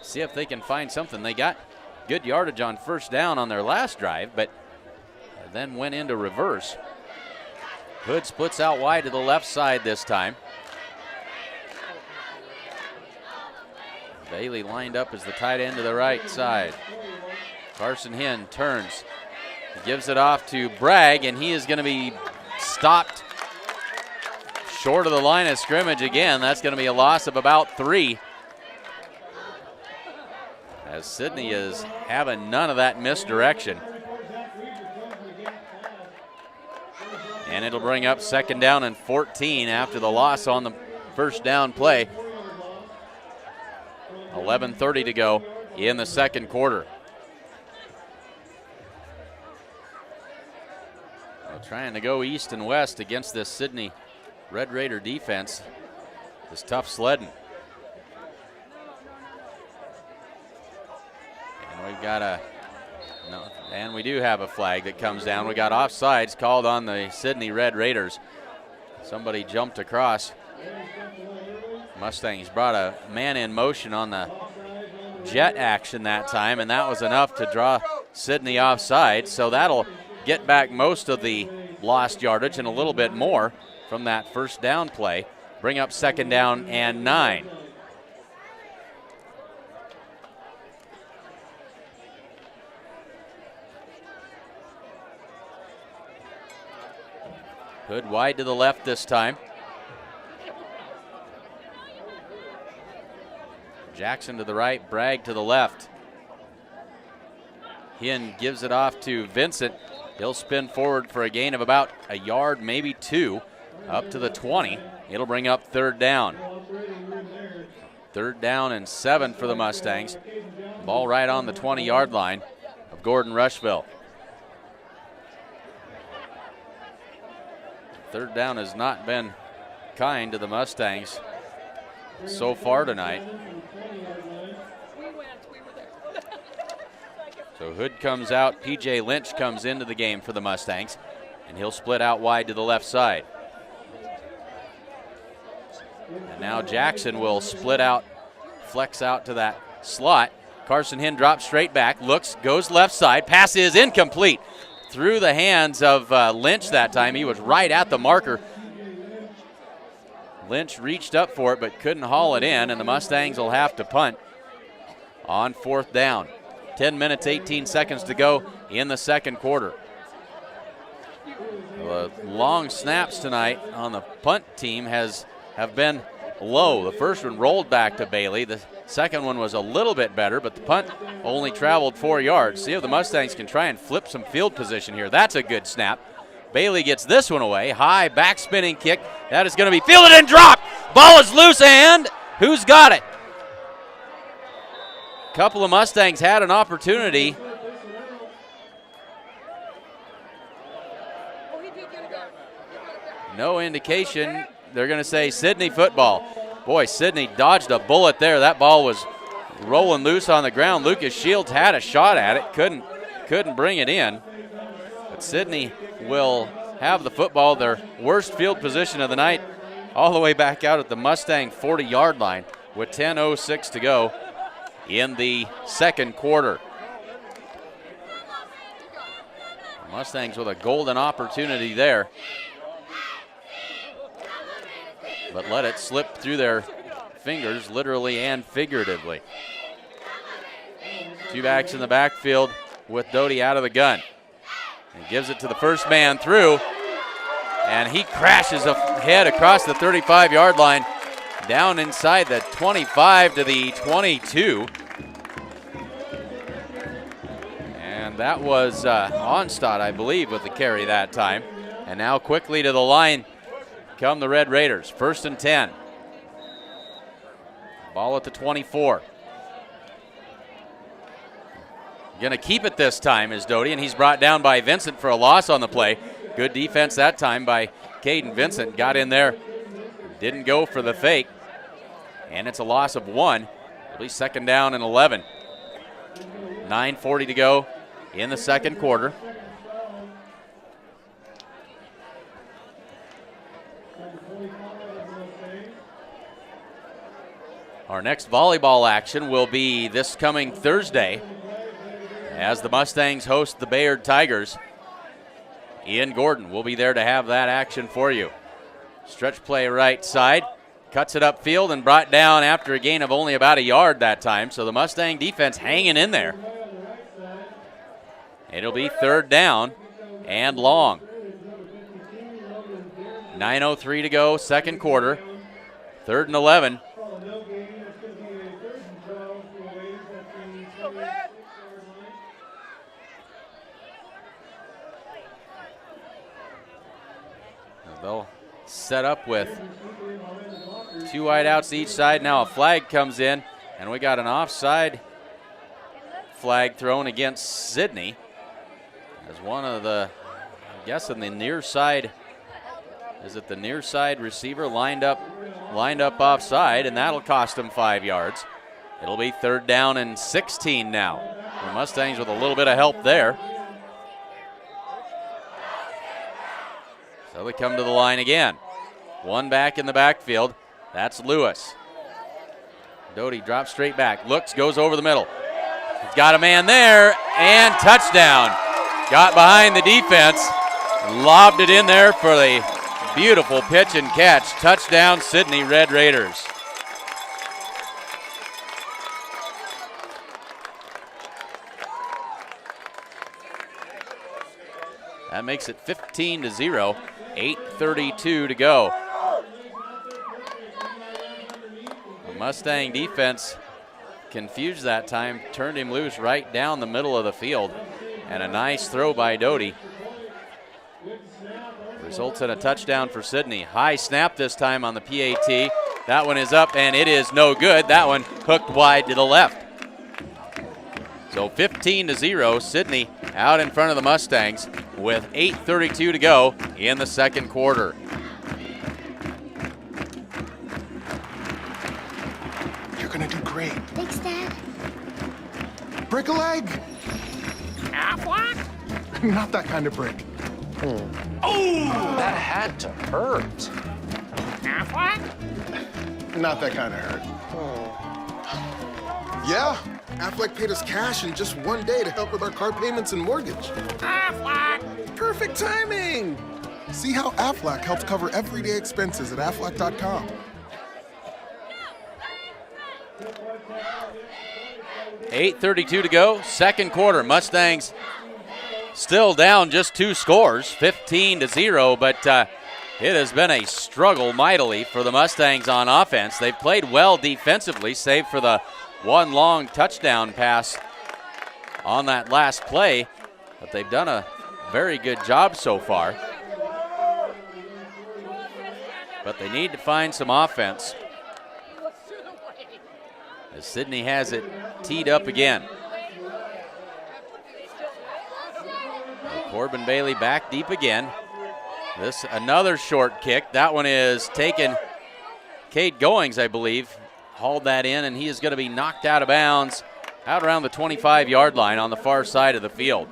see if they can find something. They got good yardage on first down on their last drive, but then went into reverse. Hood splits out wide to the left side this time. Bailey lined up as the tight end to the right side. Carson Hinn turns, gives it off to Bragg, and he is going to be stopped short of the line of scrimmage again. That's going to be a loss of about 3. As Sidney is having none of that misdirection. And it'll bring up 2nd down and 14 after the loss on the first down play. 11:30 to go in the 2nd quarter. Well, trying to go east and west against this Sidney Red Raider defense is tough sledding. And we've got and we do have a flag that comes down. We got offsides called on the Sidney Red Raiders. Somebody jumped across. Mustangs brought a man in motion on the jet action that time, and that was enough to draw Sidney offside. So that'll get back most of the lost yardage and a little bit more from that first down play. Bring up 2nd down and 9. Hood wide to the left this time. Jackson to the right, Bragg to the left. Hinn gives it off to Vincent. He'll spin forward for a gain of about a yard, maybe 2, up to the 20. It'll bring up 3rd down. 3rd down and 7 for the Mustangs. Ball right on the 20-yard line of Gordon-Rushville. 3rd down has not been kind to the Mustangs so far tonight. So Hood comes out, P.J. Lynch comes into the game for the Mustangs, and he'll split out wide to the left side. And now Jackson will split out, flex out to that slot. Carson Hinn drops straight back, looks, goes left side, pass is incomplete. Through the hands of Lynch that time. He was right at the marker. Lynch reached up for it but couldn't haul it in, and the Mustangs will have to punt on 4th down. 10 minutes, 18 seconds to go in the 2nd quarter. The long snaps tonight on the punt team have been low. The first one rolled back to Bailey. The second one was a little bit better, but the punt only traveled 4 yards. See if the Mustangs can try and flip some field position here. That's a good snap. Bailey gets this one away. High back spinning kick. That is going to be fielded and dropped. Ball is loose, and who's got it? A couple of Mustangs had an opportunity. No indication. They're going to say Sidney football. Boy, Sidney dodged a bullet there. That ball was rolling loose on the ground. Lucas Shields had a shot at it, couldn't bring it in. But Sidney will have the football, their worst field position of the night, all the way back out at the Mustang 40-yard line with 10:06 to go in the 2nd quarter. The Mustangs with a golden opportunity there, but let it slip through their fingers, literally and figuratively. 2 backs in the backfield with Doty out of the gun. He gives it to the first man through, and he crashes ahead across the 35-yard line, down inside the 25 to the 22. And that was Onstad, I believe, with the carry that time. And now quickly to the line come the Red Raiders. 1st and 10. Ball at the 24. Going to keep it this time is Doty, and he's brought down by Vincent for a loss on the play. Good defense that time by Caden Vincent. Got in there, didn't go for the fake, and it's a loss of 1. It'll be 2nd down and 11. 9:40 to go in the second quarter. Our next volleyball action will be this coming Thursday as the Mustangs host the Bayard Tigers in Gordon. We'll be there to have that action for you. Stretch play right side, cuts it upfield and brought down after a gain of only about a yard that time. So the Mustang defense hanging in there. It'll be 3rd down and long. 9:03 to go, second quarter. 3rd and 11. They'll set up with 2 wideouts each side. Now a flag comes in, and we got an offside flag thrown against Sidney. As one of the, I'm guessing the near side, is it the near side receiver lined up offside, and that'll cost him 5 yards. It'll be 3rd down and 16 now. The Mustangs with a little bit of help there. So they come to the line again. 1 back in the backfield. That's Lewis. Doty drops straight back. Looks, goes over the middle. He's got a man there, and touchdown. Got behind the defense. Lobbed it in there for the beautiful pitch and catch. Touchdown, Sidney Red Raiders. That makes it 15-0. 8:32 to go. The Mustang defense confused that time, turned him loose right down the middle of the field, and a nice throw by Doty results in a touchdown for Sidney. High snap this time on the PAT. That one is up, and it is no good. That one hooked wide to the left. So 15-0, Sidney out in front of the Mustangs with 8:32 to go in the second quarter. You're gonna do great. Thanks, Dad. Break a leg. What? Not that kind of break. That had to hurt. What? Not that kind of hurt. Yeah, Affleck paid us cash in just 1 day to help with our car payments and mortgage. Perfect timing. See how Affleck helps cover everyday expenses at Affleck.com. 8:32 to go, second quarter. Mustangs still down just 2 scores, 15-0, but it has been a struggle mightily for the Mustangs on offense. They've played well defensively, save for the 1 long touchdown pass on that last play, but they've done a very good job so far. But they need to find some offense, as Sidney has it teed up again. Corbin Bailey back deep again. This another short kick. That one is taken. Cade Goings, I believe, hauled that in, and he is going to be knocked out of bounds out around the 25-yard line on the far side of the field.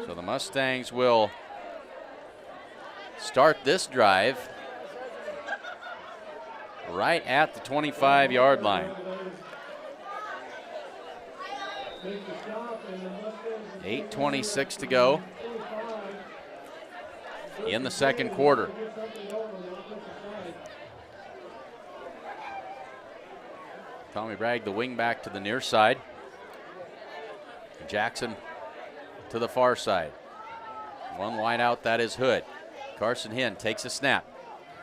So the Mustangs will start this drive right at the 25-yard line. 8:26 to go in the second quarter. Tommy Bragg, the wing back, to the near side. Jackson to the far side. 1 wide out, that is Hood. Carson Hinn takes a snap,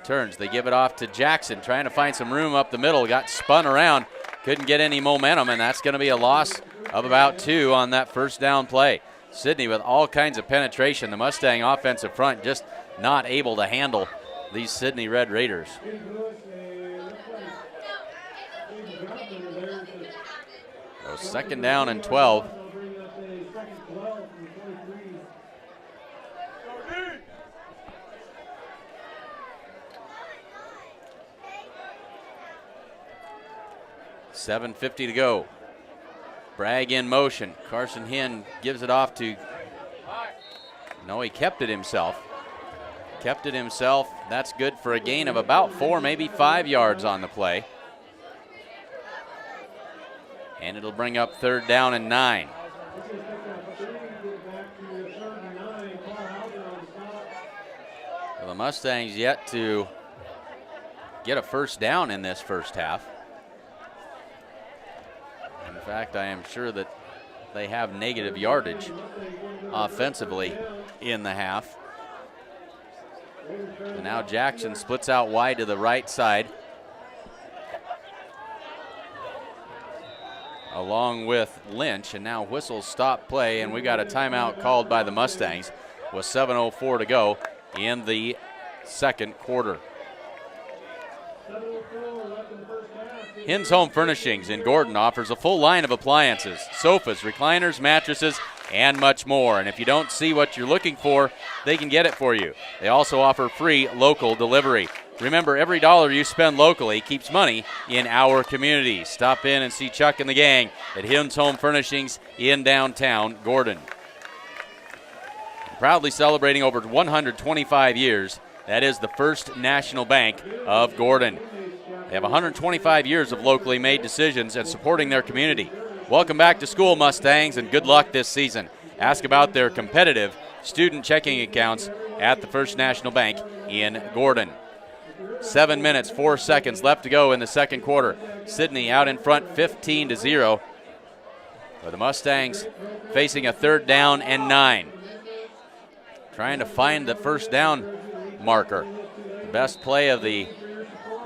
turns, they give it off to Jackson, trying to find some room up the middle, got spun around, couldn't get any momentum, and that's going to be a loss of about 2 on that first down play. Sidney with all kinds of penetration. The Mustang offensive front just not able to handle these Sidney Red Raiders. So second down and 12. $7:50 to go. Bragg in motion. Carson Hinn gives it off to, no, he kept it himself. Kept it himself. That's good for a gain of about 4, maybe 5 yards on the play. And it'll bring up third down and 9. Well, the Mustangs yet to get a first down in this first half. In fact, I am sure that they have negative yardage offensively in the half. And now Jackson splits out wide to the right side, along with Lynch, and now whistles stop play, and we got a timeout called by the Mustangs with 7:04 to go in the second quarter. Hinn's Home Furnishings in Gordon offers a full line of appliances, sofas, recliners, mattresses, and much more. And if you don't see what you're looking for, they can get it for you. They also offer free local delivery. Remember, every dollar you spend locally keeps money in our community. Stop in and see Chuck and the gang at Hinn's Home Furnishings in downtown Gordon. Proudly celebrating over 125 years, that is the First National Bank of Gordon. They have 125 years of locally made decisions and supporting their community. Welcome back to school, Mustangs, and good luck this season. Ask about their competitive student checking accounts at the First National Bank in Gordon. 7 minutes, 4 seconds left to go in the second quarter. Sidney out in front 15-0. But the Mustangs facing a third down and 9. Trying to find the first down marker. The best play of the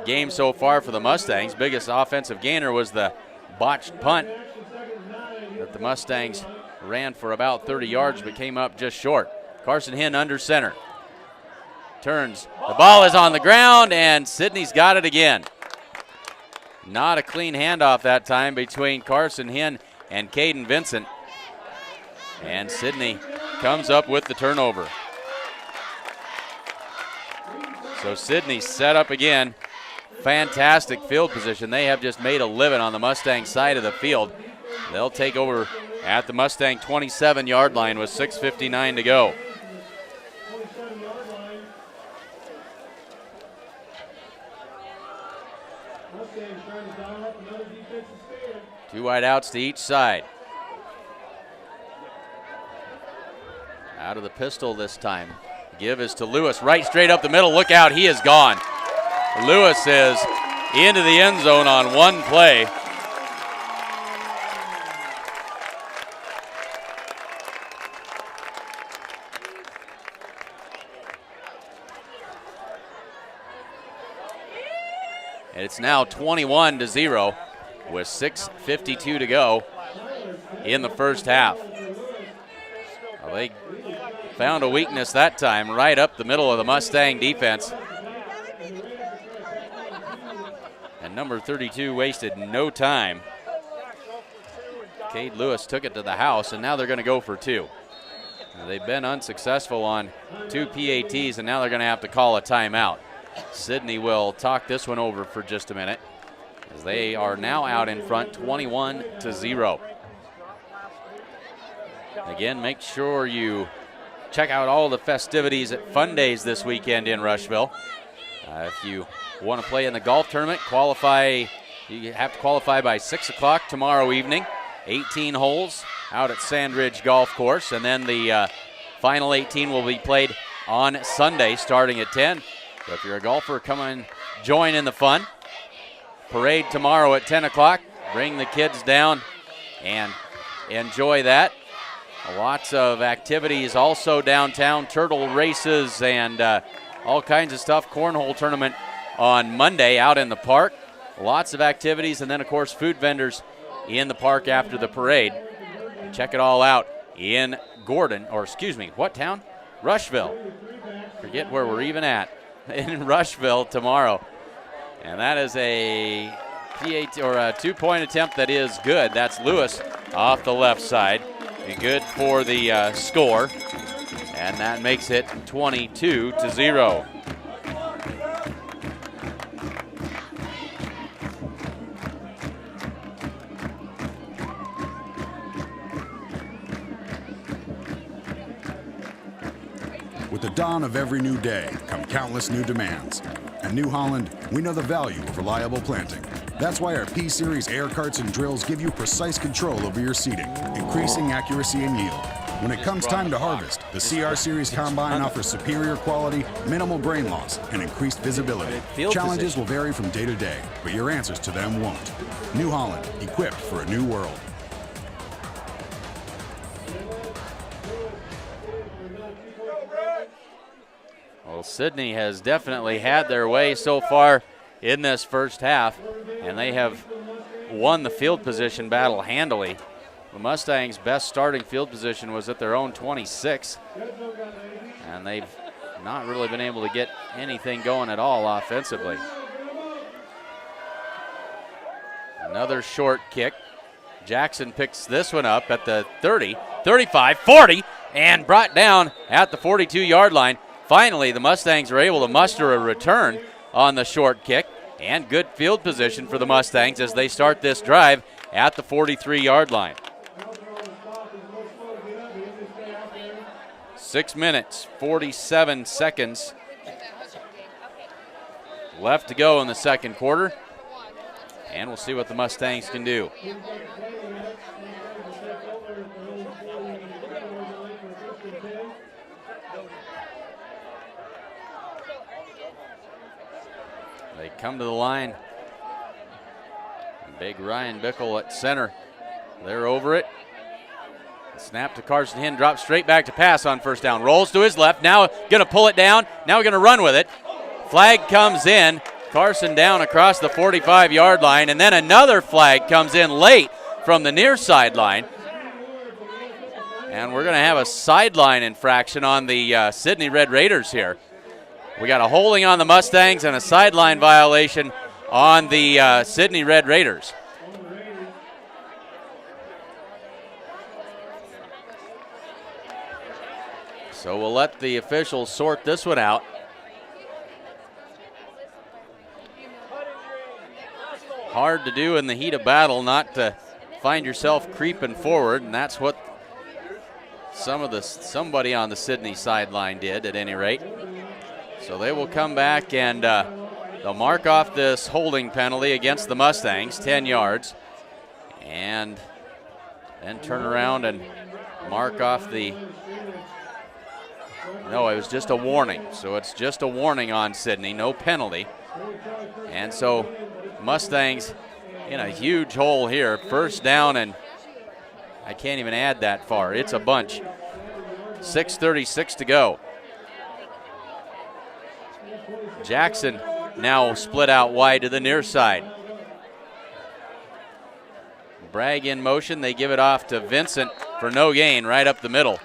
game so far for the Mustangs. Biggest offensive gainer was the botched punt that the Mustangs ran for about 30 yards but came up just short. Carson Hinn under center. Turns. The ball is on the ground, and Sidney's got it again. Not a clean handoff that time between Carson Hinn and Caden Vincent. And Sidney comes up with the turnover. So Sidney set up again. Fantastic field position. They have just made a living on the Mustang side of the field. They'll take over at the Mustang 27-yard line with 6:59 to go. Two wide outs to each side. Out of the pistol this time. Give is to Lewis, right straight up the middle. Look out, he is gone. Lewis is into the end zone on one play. And it's now 21-0 with 6:52 to go in the first half. Well, they found a weakness that time right up the middle of the Mustang defense. And number 32 wasted no time. Cade Lewis took it to the house, and now they're going to go for 2. They've been unsuccessful on 2 PATs, and now they're going to have to call a timeout. Sidney will talk this one over for just a minute, as they are now out in front 21-0. Again, make sure you check out all the festivities at Fun Days this weekend in Rushville. If you want to play in the golf tournament, you have to qualify by 6 o'clock tomorrow evening. 18 holes out at Sandridge Golf Course, and then the final 18 will be played on Sunday starting at 10. So if you're a golfer, come and join in the fun. Parade tomorrow at 10 o'clock. Bring the kids down and enjoy that. Lots of activities also downtown, turtle races and all kinds of stuff. Cornhole tournament on Monday out in the park. Lots of activities, and then, of course, food vendors in the park after the parade. Check it all out in Gordon, or excuse me, what town? Rushville. Forget where we're even at. In Rushville tomorrow. And that is a PAT or a 2-point attempt that is good. That's Lewis off the left side. Be good for the score, and that makes it 22-0. With the dawn of every new day come countless new demands. At New Holland, we know the value of reliable planting. That's why our P-Series air carts and drills give you precise control over your seeding, increasing accuracy and yield. When it comes time to harvest, the CR Series Combine offers superior quality, minimal grain loss, and increased visibility. Challenges will vary from day to day, but your answers to them won't. New Holland, equipped for a new world. Well, Sidney has definitely had their way so far in this first half, and they have won the field position battle handily. The Mustangs' best starting field position was at their own 26, and they've not really been able to get anything going at all offensively. Another short kick. Jackson picks this one up at the 30, 35, 40, and brought down at the 42-yard line. Finally, the Mustangs are able to muster a return on the short kick, and good field position for the Mustangs as they start this drive at the 43-yard line. 6 minutes, 47 seconds left to go in the second quarter, and we'll see what the Mustangs can do. They come to the line. Big Ryan Bickle at center. They're over it. Snap to Carson Hinn, drops straight back to pass on first down. Rolls to his left, now going to pull it down. Now we're going to run with it. Flag comes in. Carson down across the 45-yard line, and then another flag comes in late from the near sideline. And we're going to have a sideline infraction on the Sidney Red Raiders here. We got a holding on the Mustangs and a sideline violation on the Sidney Red Raiders. So we'll let the officials sort this one out. Hard to do in the heat of battle not to find yourself creeping forward, and that's what somebody on the Sidney sideline did at any rate. So they will come back and they'll mark off this holding penalty against the Mustangs, 10 yards, and then turn around and mark off the, no, it was just a warning. So it's just a warning on Sidney, no penalty. And so Mustangs in a huge hole here, first down, and I can't even add that far. It's a bunch. 6:36 to go. Jackson now split out wide to the near side. Bragg in motion. They give it off to Vincent for no gain right up the middle.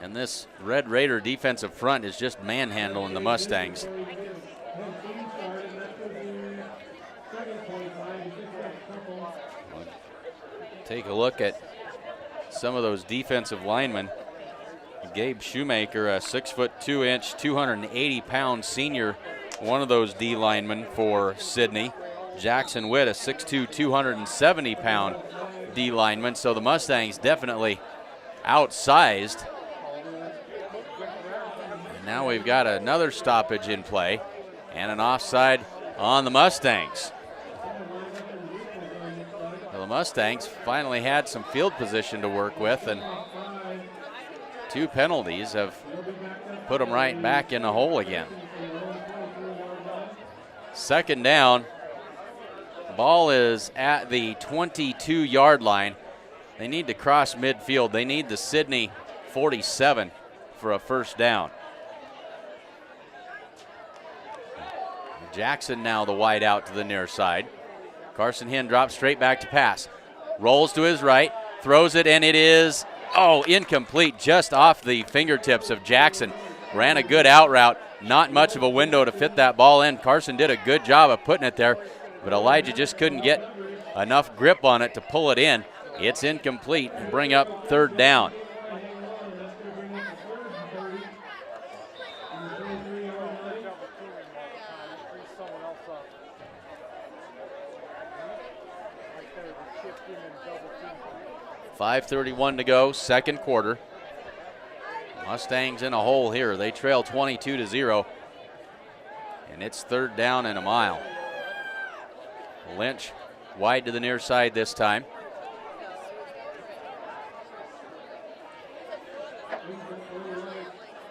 And this Red Raider defensive front is just manhandling the Mustangs. Take a look at some of those defensive linemen. Gabe Shoemaker, a 6'2", 280-pound senior, one of those D linemen for Sidney. Jackson Witt, a 6'2", 270-pound D lineman. So the Mustangs definitely outsized. And now we've got another stoppage in play and an offside on the Mustangs. The Mustangs finally had some field position to work with, and two penalties have put them right back in the hole again. Second down. Ball is at the 22-yard line. They need to cross midfield. They need the Sidney 47 for a first down. Jackson now the wide out to the near side. Carson Hinn drops straight back to pass. Rolls to his right, throws it, and it is, incomplete, just off the fingertips of Jackson. ran a good out route. Not much of a window to fit that ball in. Carson did a good job of putting it there, but Elijah just couldn't get enough grip on it to pull it in. It's incomplete and bring up third down. .5:31 to go, second quarter. Mustangs in a hole here. They trail 22-0. And it's third down and a mile. Lynch wide to the near side this time.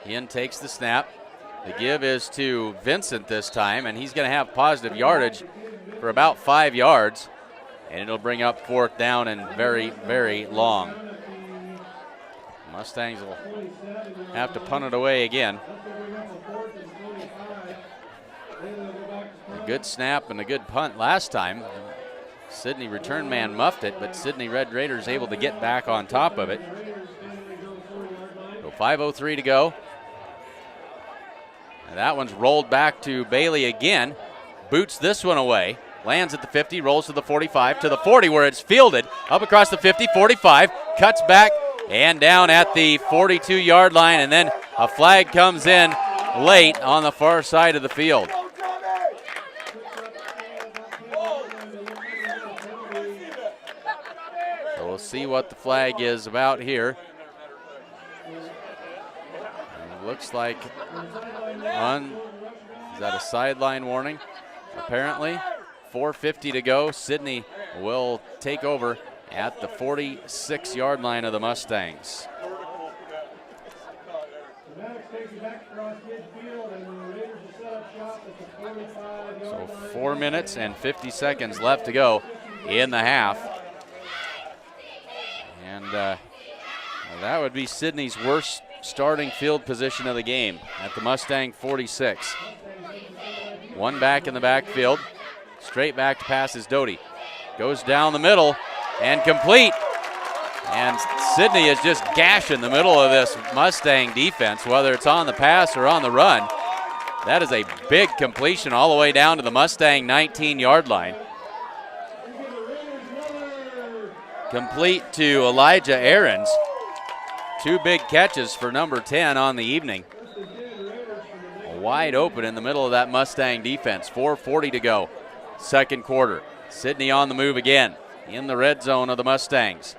Ian takes the snap. The give is to Vincent this time, and he's going to have positive yardage for about 5 yards. And it'll bring up fourth down and very, very long. Mustangs will have to punt it away again. A good snap and a good punt last time. Sidney return man muffed it, but Sidney Red Raiders able to get back on top of it. So 5:03 to go. And that one's rolled back to Bailey again. Boots this one away. Lands at the 50, rolls to the 45, to the 40 where it's fielded. Up across the 50, 45, cuts back and down at the 42-yard line. And then a flag comes in late on the far side of the field. So we'll see what the flag is about here. It looks like is that a sideline warning? Apparently. 4:50 to go. Sidney will take over at the 46-yard line of the Mustangs. So 4 minutes and 50 seconds left to go in the half. And that would be Sidney's worst starting field position of the game at the Mustang 46. One back in the backfield. Straight back to pass is Doty. Goes down the middle and complete. And Sidney is just gashing the middle of this Mustang defense, whether it's on the pass or on the run. That is a big completion all the way down to the Mustang 19-yard line. Complete to Elijah Ahrens. 2 big catches for number 10 on the evening. Wide open in the middle of that Mustang defense. 4:40 to go. Second quarter. Sidney on the move again in the red zone of the Mustangs.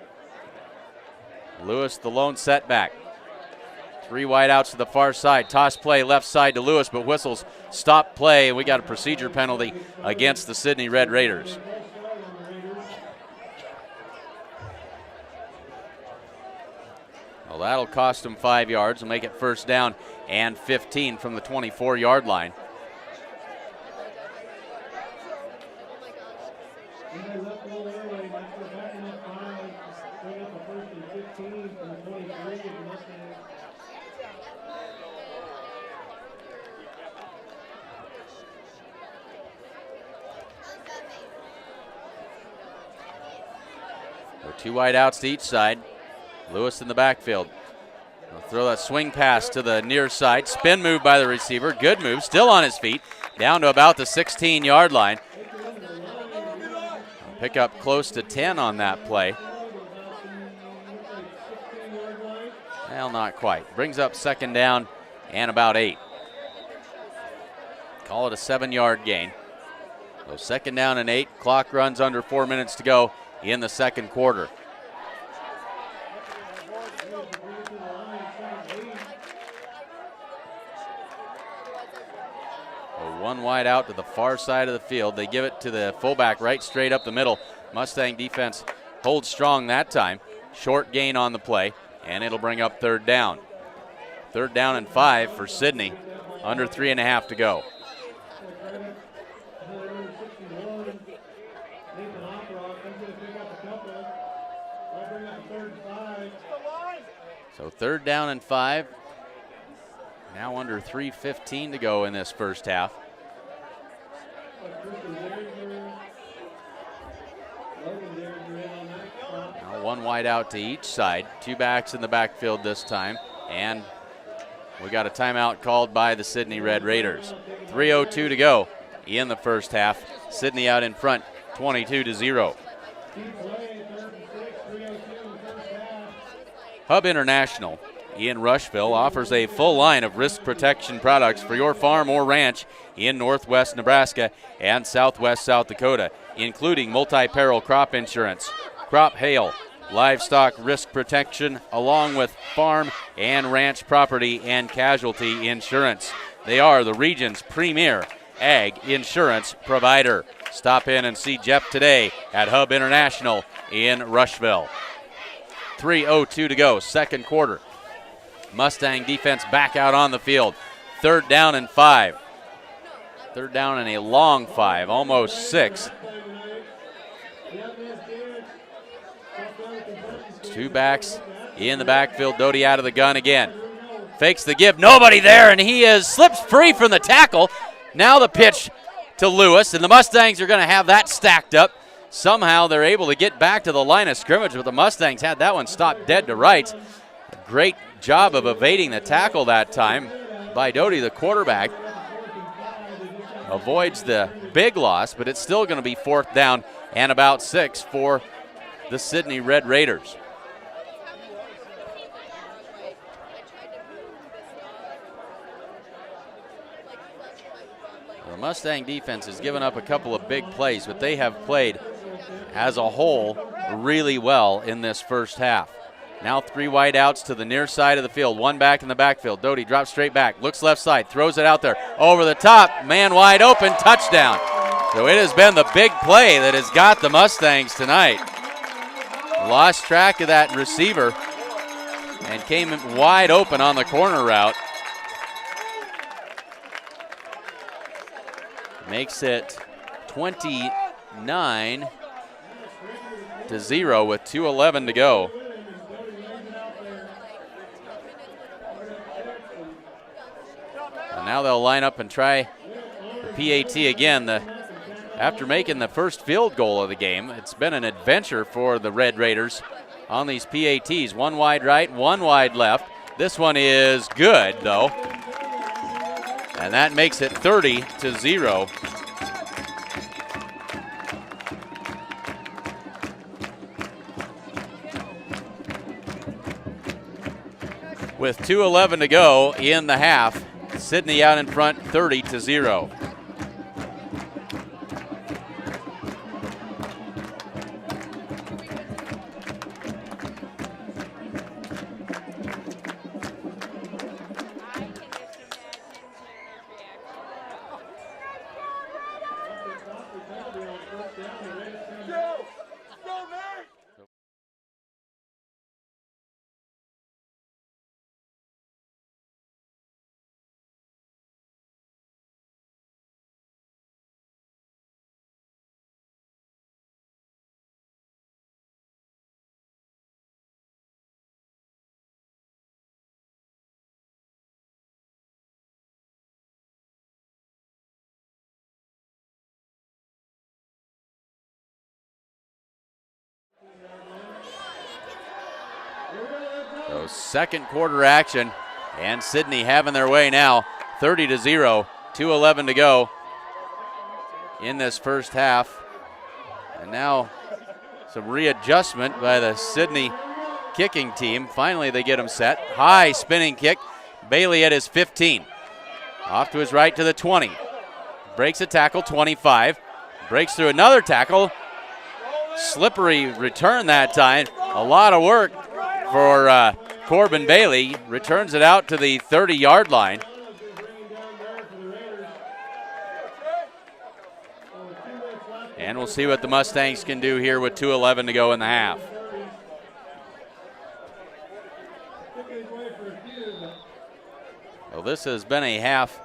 Lewis the lone setback. 3 wideouts to the far side. Toss play left side to Lewis, but whistles stop play, and we got a procedure penalty against the Sidney Red Raiders. Well, that'll cost them 5 yards and make it first down and 15 from the 24-yard line. So 2 wideouts to each side. Lewis in the backfield. He'll throw that swing pass to the near side. Spin move by the receiver. Good move. Still on his feet. Down to about the 16-yard line. Pick up close to 10 on that play. Well, not quite. Brings up second down and about 8. Call it a 7-yard gain. So second down and 8. Clock runs under 4 minutes to go in the second quarter. One wide out to the far side of the field. They give it to the fullback right straight up the middle. Mustang defense holds strong that time. Short gain on the play, and it'll bring up third down. Third down and 5 for Sidney. Under 3.5 to go. So third down and 5. Now under 3:15 to go in this first half. Now 1 wide out to each side. 2 backs in the backfield this time. And We got a timeout called by the Sidney Red Raiders. 3:02 to go in the first half. Sidney out in front, 22-0. Hub International in Rushville offers a full line of risk protection products for your farm or ranch in northwest Nebraska and southwest South Dakota, including multi-peril crop insurance, crop hail, livestock risk protection, along with farm and ranch property and casualty insurance. They are the region's premier ag insurance provider. Stop in and see Jeff today at Hub International in Rushville. 3:02 to go, second quarter. Mustang defense back out on the field. 3rd down and 5. 3rd down and a long 5, almost 6. 2 backs in the backfield. Doty out of the gun again. Fakes the give. Nobody there, and he slips free from the tackle. Now the pitch to Lewis, and the Mustangs are going to have that stacked up. Somehow they're able to get back to the line of scrimmage, but the Mustangs had that one stopped dead to rights. A great job of evading the tackle that time by Doty, the quarterback. Avoids the big loss, but it's still going to be 4th down and about 6 for the Sidney Red Raiders. The Mustang defense has given up a couple of big plays, but they have played as a whole really well in this first half. Now 3 wide outs to the near side of the field. 1 back in the backfield. Doty drops straight back, looks left side, throws it out there. Over the top, man wide open, touchdown. So it has been the big play that has got the Mustangs tonight. Lost track of that receiver and came wide open on the corner route. Makes it 29-0 with 2:11 to go. And now they'll line up and try the PAT again. After making the first field goal of the game, it's been an adventure for the Red Raiders on these PATs. 1 wide right, 1 wide left. This one is good, though. And that makes it 30-0. With 2:11 to go in the half, Sidney out in front, 30-0. So second quarter action, and Sidney having their way now, 30-0, 2:11 to go in this first half. And now some readjustment by the Sidney kicking team. Finally they get him set. High spinning kick. Bailey at his 15. Off to his right to the 20. Breaks a tackle, 25. Breaks through another tackle. Slippery return that time. A lot of work for Corbin Bailey. Returns it out to the 30-yard line. And we'll see what the Mustangs can do here with 2:11 to go in the half. Well, this has been a half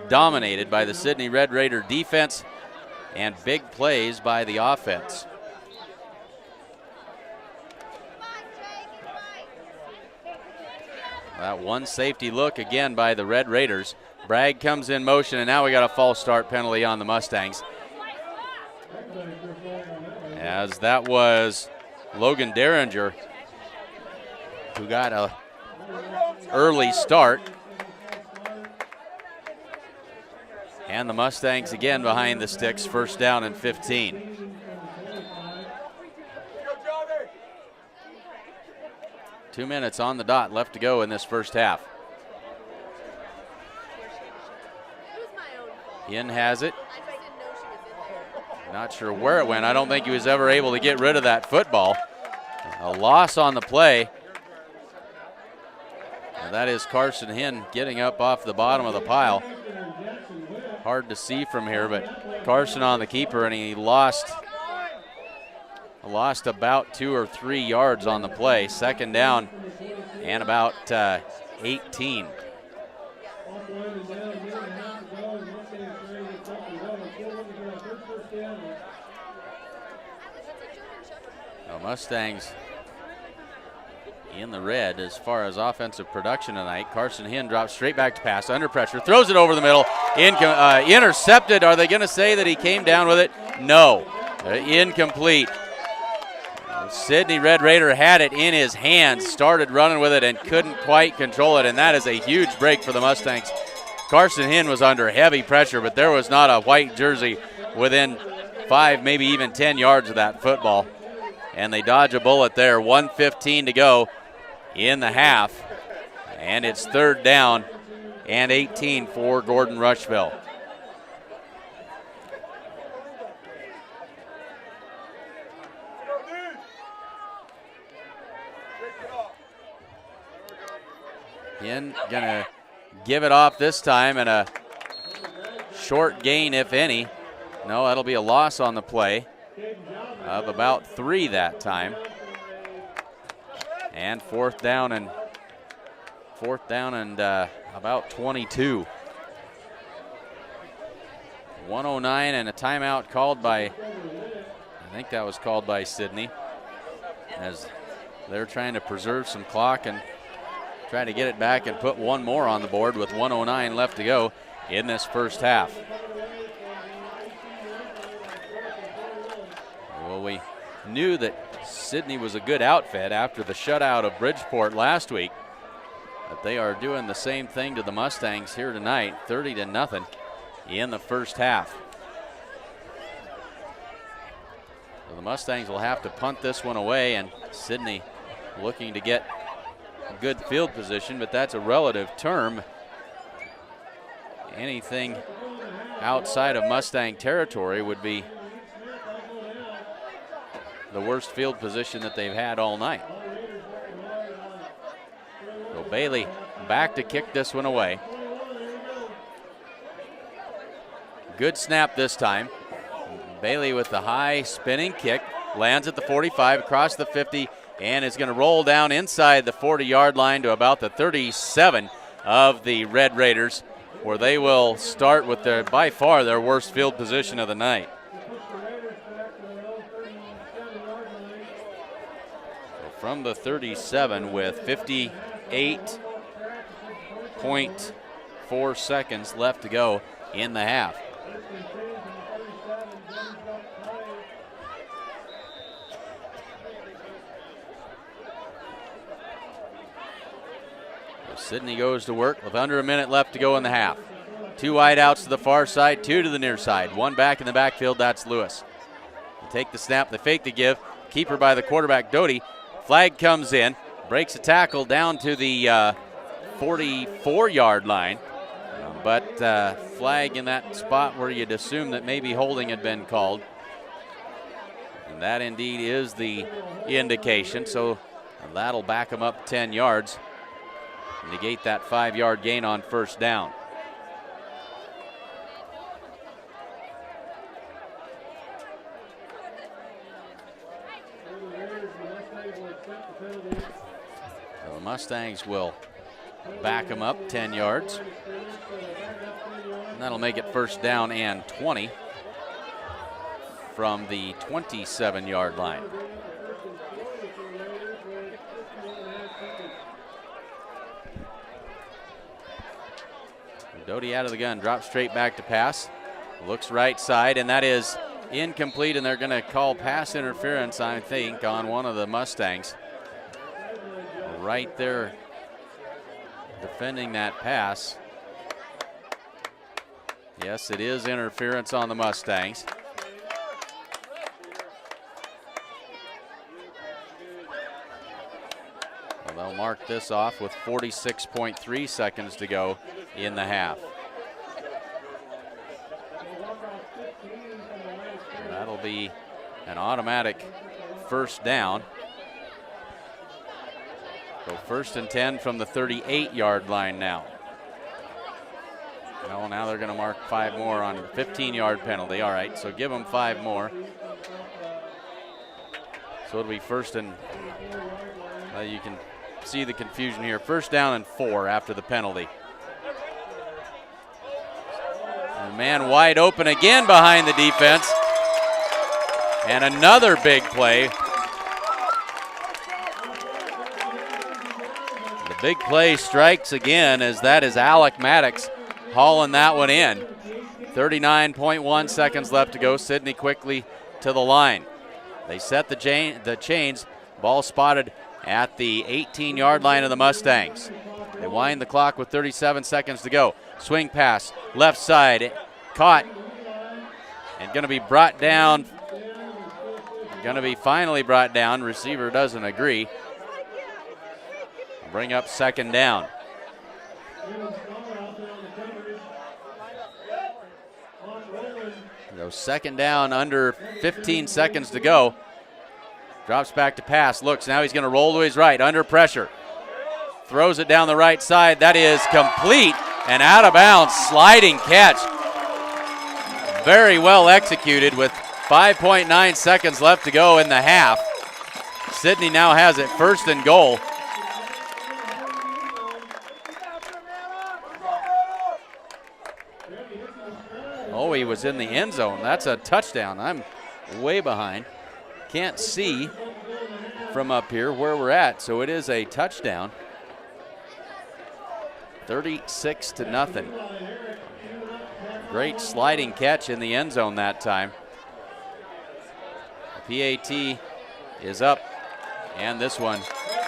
dominated by the Sidney Red Raider defense and big plays by the offense. That one safety look again by the Red Raiders. Bragg comes in motion, and now we got a false start penalty on the Mustangs. As that was Logan Derringer, who got a early start. And the Mustangs again behind the sticks, first down and 15. Two minutes on the dot left to go in this first half. Yin has it. Not sure where it went. I don't think he was ever able to get rid of that football. A loss on the play. And that is Carson Hinn getting up off the bottom of the pile. Hard to see from here, but Carson on the keeper, and he lost about 2 or 3 yards on the play. Second down and about 18. The Mustangs in the red as far as offensive production tonight. Carson Hinn drops straight back to pass, under pressure, throws it over the middle, intercepted. Are they going to say that he came down with it? No, incomplete. Sidney Red Raider had it in his hands, started running with it and couldn't quite control it, and that is a huge break for the Mustangs. Carson Hinn was under heavy pressure, but there was not a white jersey within 5, maybe even 10 yards of that football. And they dodge a bullet there. 1:15 to go in the half. And it's third down and 18 for Gordon-Rushville. Hinn gonna give it off this time, and a short gain, if any. No, that'll be a loss on the play of about 3 that time. And fourth down and about 22. 109 and a timeout called by, I think that was called by Sidney, as they're trying to preserve some clock and try to get it back and put one more on the board with 109 left to go in this first half. Well, we knew that Sidney was a good outfit after the shutout of Bridgeport last week, but they are doing the same thing to the Mustangs here tonight, 30-0 in the first half. So the Mustangs will have to punt this one away, and Sidney looking to get good field position, but that's a relative term. Anything outside of Mustang territory would be the worst field position that they've had all night. So Bailey back to kick this one away. Good snap this time. Bailey with the high spinning kick, lands at the 45, across the 50, and is going to roll down inside the 40-yard line to about the 37 of the Red Raiders, where they will start with their, by far, their worst field position of the night. So from the 37 with 58.4 seconds left to go in the half. Sidney goes to work with under a minute left to go in the half. 2 wide outs to the far side, 2 to the near side. 1 back in the backfield, that's Lewis. They take the snap, they fake the give. Keeper by the quarterback, Doty. Flag comes in, breaks a tackle down to the 44-yard line. But flag in that spot where you'd assume that maybe holding had been called. And that indeed is the indication, so that'll back them up 10 yards. Negate that 5-yard gain on first down. So the Mustangs will back them up 10 yards. And that'll make it first down and 20 from the 27-yard line. Doty out of the gun, drops straight back to pass. Looks right side, and that is incomplete, and they're going to call pass interference, I think, on one of the Mustangs. Right there defending that pass. Yes, it is interference on the Mustangs. Well, they'll mark this off with 46.3 seconds to go in the half. That'll be an automatic first down. So 1st and 10 from the 38-yard line now. Well, now they're going to mark 5 more on a 15-yard penalty. All right, so give them 5 more. So it'll be 1st and, you can see the confusion here. 1st down and 4 after the penalty. And man wide open again behind the defense. And another big play. The big play strikes again, as that is Alec Maddox hauling that one in. 39.1 seconds left to go. Sidney quickly to the line. They set the chains. Ball spotted at the 18-yard line of the Mustangs. They wind the clock with 37 seconds to go. Swing pass, left side, caught, and going to be brought down. Going to be finally brought down. Receiver doesn't agree. Bring up 2nd down. So 2nd down, under 15 seconds to go. Drops back to pass, looks, now he's going to roll to his right, under pressure. Throws it down the right side. That is complete and out of bounds. Sliding catch. Very well executed with 5.9 seconds left to go in the half. Sidney now has it 1st and goal. Oh, he was in the end zone. That's a touchdown. I'm way behind. Can't see from up here where we're at, so it is a touchdown. 36-0. Great sliding catch in the end zone that time. The PAT is up, and this one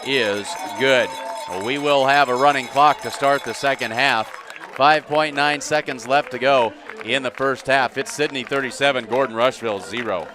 is good. Well, we will have a running clock to start the second half. 5.9 seconds left to go in the first half. It's Sidney 37, Gordon-Rushville 0.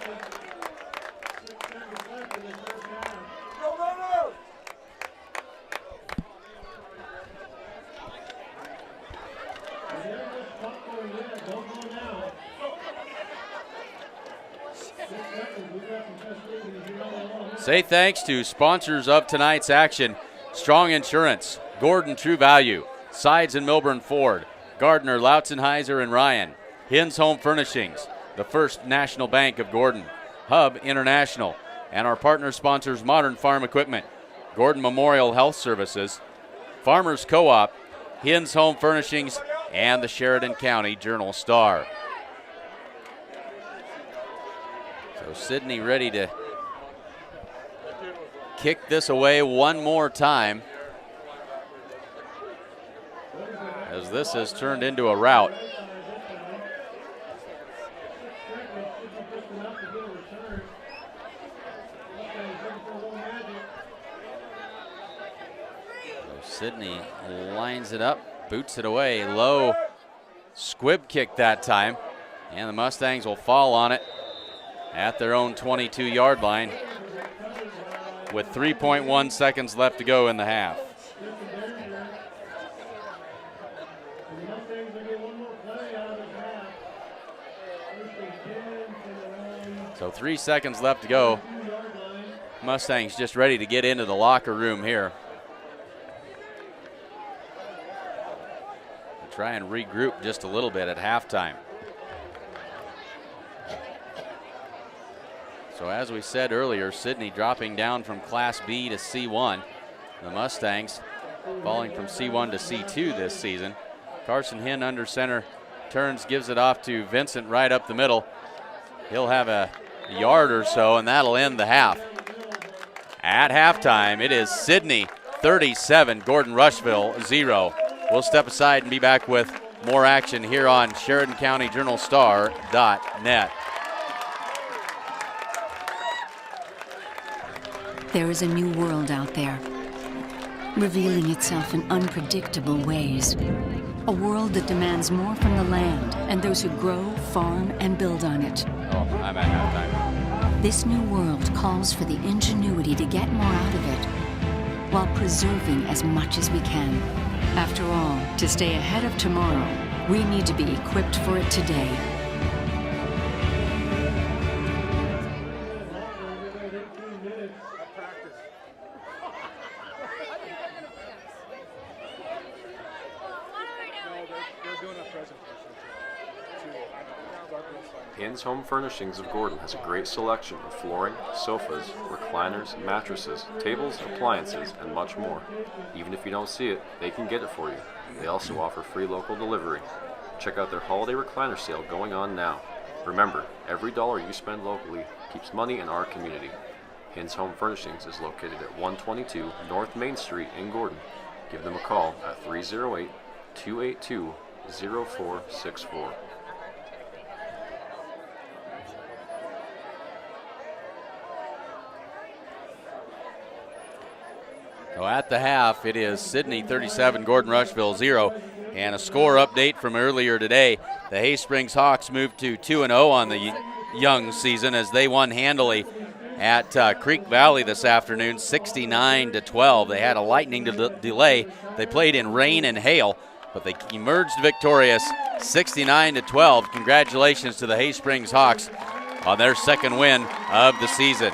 Say thanks to sponsors of tonight's action: Strong Insurance, Gordon True Value, Sides and Milburn Ford, Gardner, Lautzenheiser and Ryan, Hins Home Furnishings, the First National Bank of Gordon, Hub International, and our partner sponsors Modern Farm Equipment, Gordon Memorial Health Services, Farmers Co-op, Hins Home Furnishings, and the Sheridan County Journal-Star. So Sidney ready to kick this away one more time, as this has turned into a rout. So Sidney lines it up, boots it away, low squib kick that time, and the Mustangs will fall on it at their own 22-yard line with 3.1 seconds left to go in the half. So 3 seconds left to go. Mustangs just ready to get into the locker room here. We'll try and regroup just a little bit at halftime. So as we said earlier, Sidney dropping down from Class B to C1. The Mustangs falling from C1 to C2 this season. Carson Hinn under center, turns, gives it off to Vincent right up the middle. He'll have a yard or so, and that'll end the half. At halftime, it is Sidney 37, Gordon-Rushville 0. We'll step aside and be back with more action here on SheridanCountyJournalStar.net. There is a new world out there, revealing itself in unpredictable ways. A world that demands more from the land and those who grow, farm, and build on it. Oh, I'm at halftime. This new world calls for the ingenuity to get more out of it, while preserving as much as we can. After all, to stay ahead of tomorrow, we need to be equipped for it today. Hin's Home Furnishings of Gordon has a great selection of flooring, sofas, recliners, mattresses, tables, appliances, and much more. Even if you don't see it, they can get it for you. They also offer free local delivery. Check out their holiday recliner sale going on now. Remember, every dollar you spend locally keeps money in our community. Hin's Home Furnishings is located at 122 North Main Street in Gordon. Give them a call at 308-282-0464. So at the half, it is Sidney 37, Gordon-Rushville 0. And a score update from earlier today. The Hay Springs Hawks moved to 2-0 on the young season as they won handily at Creek Valley this afternoon, 69-12. They had a lightning delay. They played in rain and hail, but they emerged victorious, 69-12. Congratulations to the Hay Springs Hawks on their second win of the season.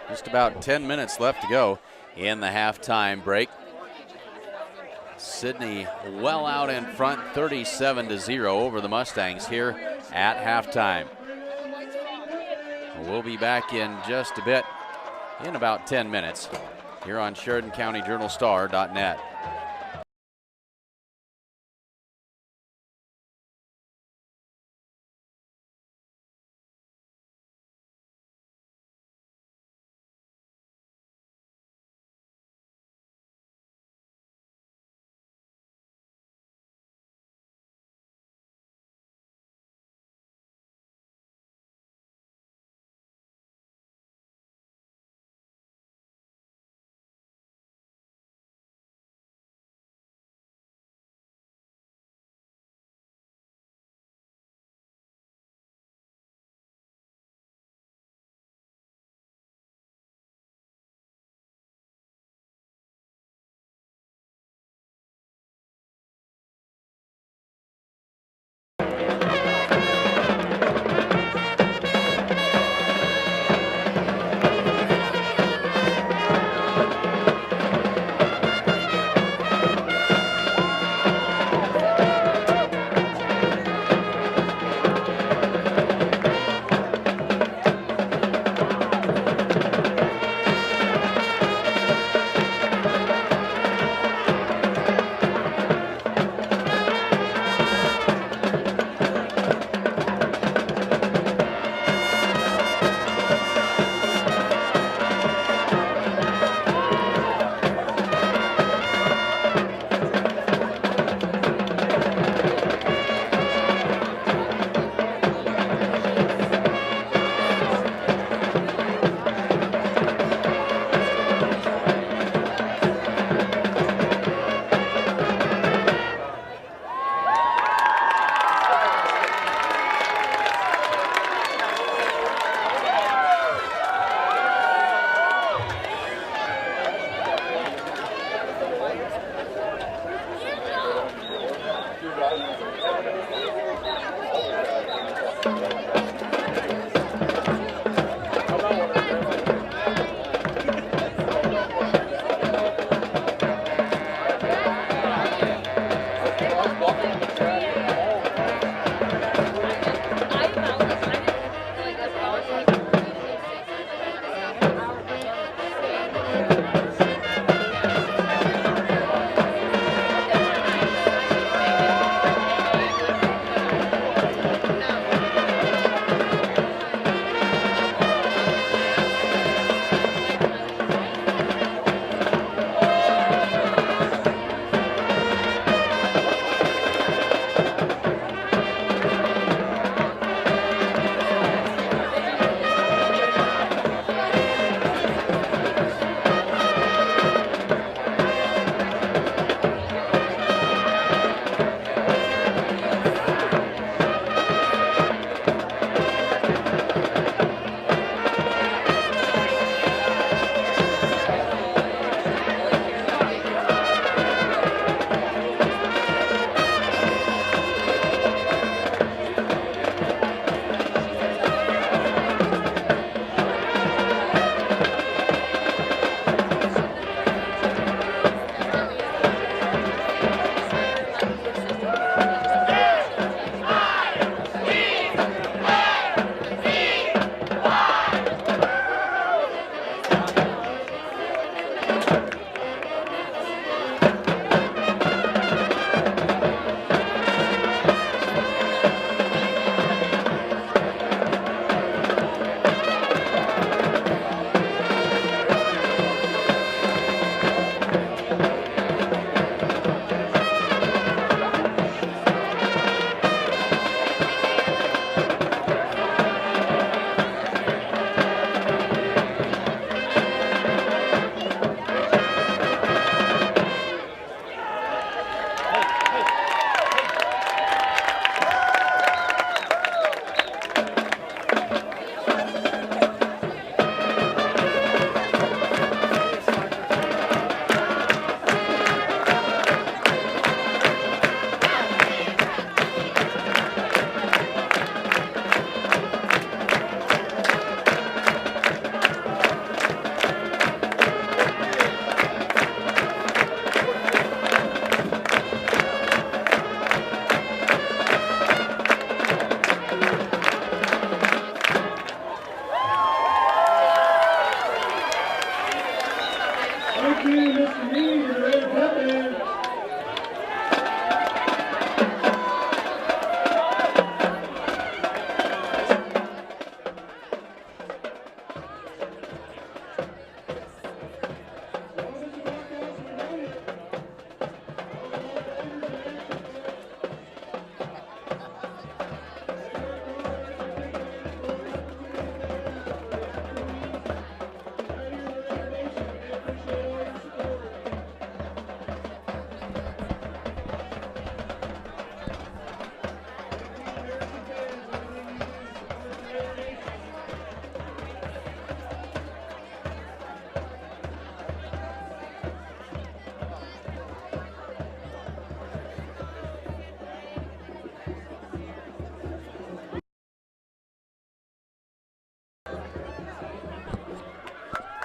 Just about 10 minutes left to go in the halftime break. Sidney well out in front, 37-0 over the Mustangs here at halftime. We'll be back in just a bit, in about 10 minutes, here on SheridanCountyJournalStar.net.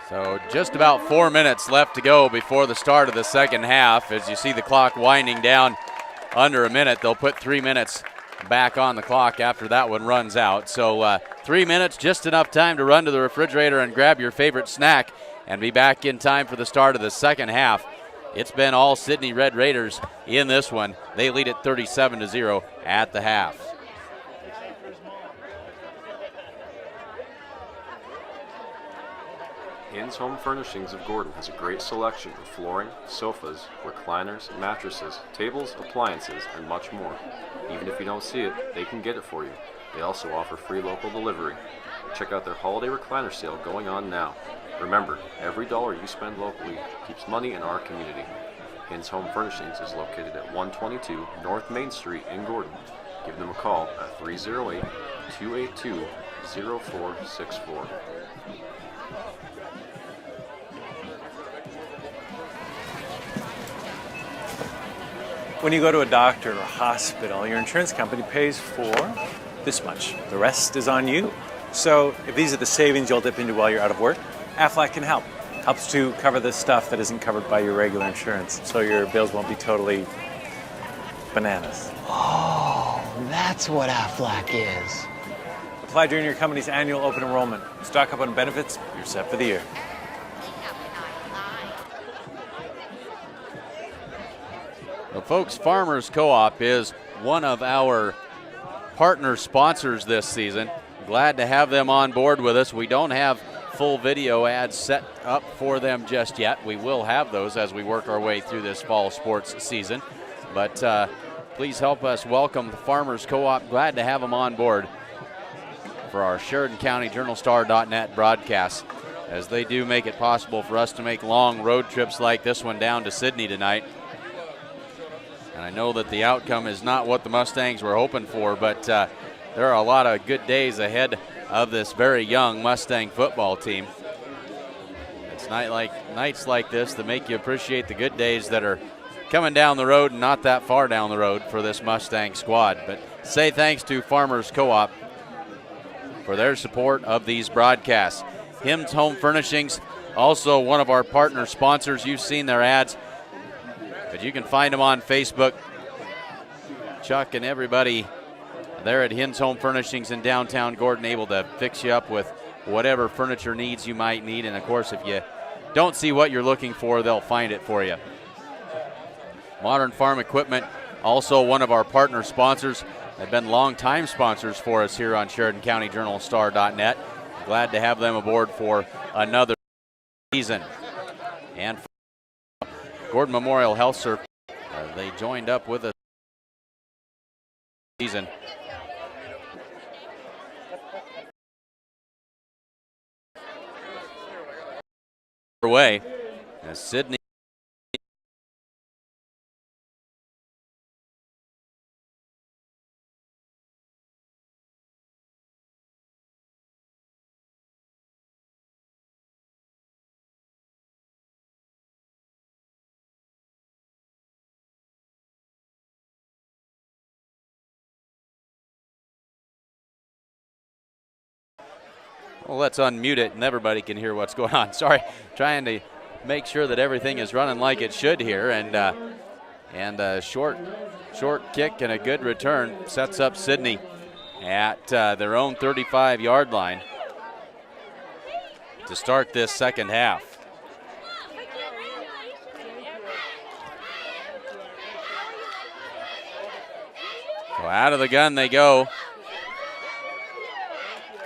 So just about 4 minutes left to go before the start of the second half. As you see the clock winding down under a minute, they'll put 3 minutes back on the clock after that one runs out. So 3 minutes, just enough time to run to the refrigerator and grab your favorite snack and be back in time for the start of the second half. It's been all Sidney Red Raiders in this one. They lead it 37-0 at the half. Hin's Home Furnishings of Gordon has a great selection of flooring, sofas, recliners, mattresses, tables, appliances, and much more. Even if you don't see it, they can get it for you. They also offer free local delivery. Check out their holiday recliner sale going on now. Remember, every dollar you spend locally keeps money in our community. Hin's Home Furnishings is located at 122 North Main Street in Gordon. Give them a call at 308-282-0464. When you go to a doctor or a hospital, your insurance company pays for this much. The rest is on you. So if these are the savings you'll dip into while you're out of work, Aflac can help. Helps to cover the stuff that isn't covered by your regular insurance, so your bills won't be totally bananas. Oh, that's what Aflac is. Apply during your company's annual open enrollment. Stock up on benefits, you're set for the year. Well, folks, Farmers Co-op is one of our partner sponsors this season. Glad to have them on board with us. We don't have full video ads set up for them just yet. We will have those as we work our way through this fall sports season. But please help us welcome the Farmers Co-op. Glad to have them on board for our Sheridan County Journal-Star.net broadcast, as they do make it possible for us to make long road trips like this one down to Sidney tonight. And I know that the outcome is not what the Mustangs were hoping for, but there are a lot of good days ahead of this very young Mustang football team. It's nights like this that make you appreciate the good days that are coming down the road and not that far down the road for this Mustang squad. But say thanks to Farmers Co-op for their support of these broadcasts. Hin's Home Furnishings, also one of our partner sponsors. You've seen their ads, but you can find them on Facebook. Chuck and everybody there at Hin's Home Furnishings in downtown Gordon, able to fix you up with whatever furniture needs you might need. And of course, if you don't see what you're looking for, they'll find it for you. Modern Farm Equipment, also one of our partner sponsors. They've been long-time sponsors for us here on Sheridan County Journal-Star.net. Glad to have them aboard for another season. And Gordon Memorial Health Service, they joined up with us season. Away as Sidney Well, let's unmute it and everybody can hear what's going on. Sorry, trying to make sure that everything is running like it should here. And a short kick and a good return sets up Sidney at their own 35-yard line to start this second half. So out of the gun they go.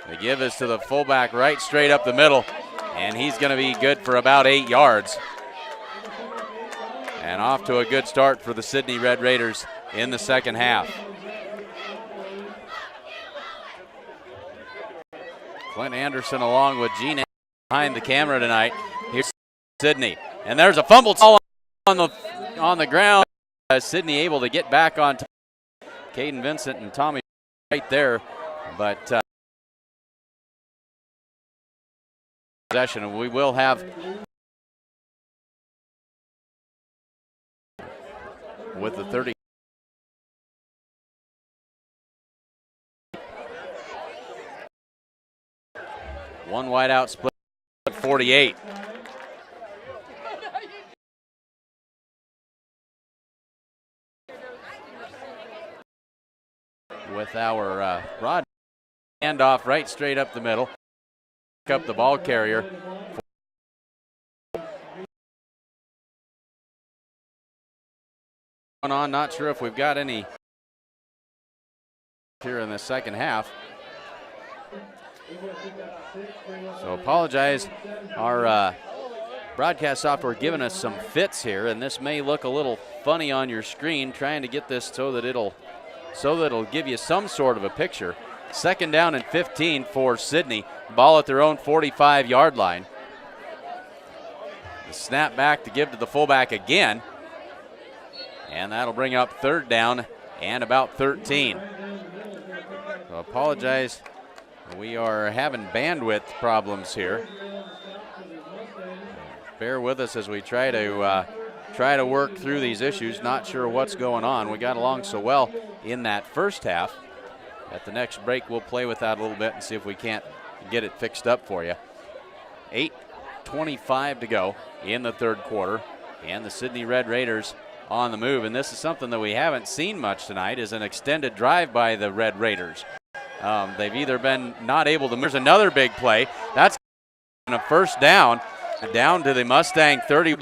The give is to the fullback right straight up the middle, and he's going to be good for about 8 yards. And off to a good start for the Sidney Red Raiders in the second half. Clint Anderson along with Gene behind the camera tonight. Here's Sidney, and there's a fumble on the ground. Sidney able to get back on top. Caden Vincent and Tommy right there, but possession, and we will have with the 30. One wide out split 48. With our broad handoff right straight up the middle. Pick up the ball carrier. On, not sure if we've got any here in the second half. So apologize. Our broadcast software giving us some fits here, and this may look a little funny on your screen, trying to get this so that it'll give you some sort of a picture. Second down and 15 for Sidney. Ball at their own 45-yard line. The snap back to give to the fullback again. And that'll bring up third down and about 13. So apologize. We are having bandwidth problems here. Bear with us as we try to work through these issues. Not sure what's going on. We got along so well in that first half. At the next break, we'll play with that a little bit and see if we can't get it fixed up for you. 8:25 to go in the third quarter, and the Sidney Red Raiders on the move. And this is something that we haven't seen much tonight, is an extended drive by the Red Raiders. They've either been not able to move. There's another big play. That's a first down to the Mustang 30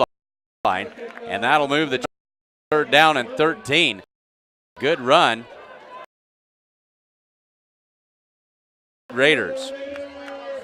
line, and that'll move the third down and 13. Good run. Raiders.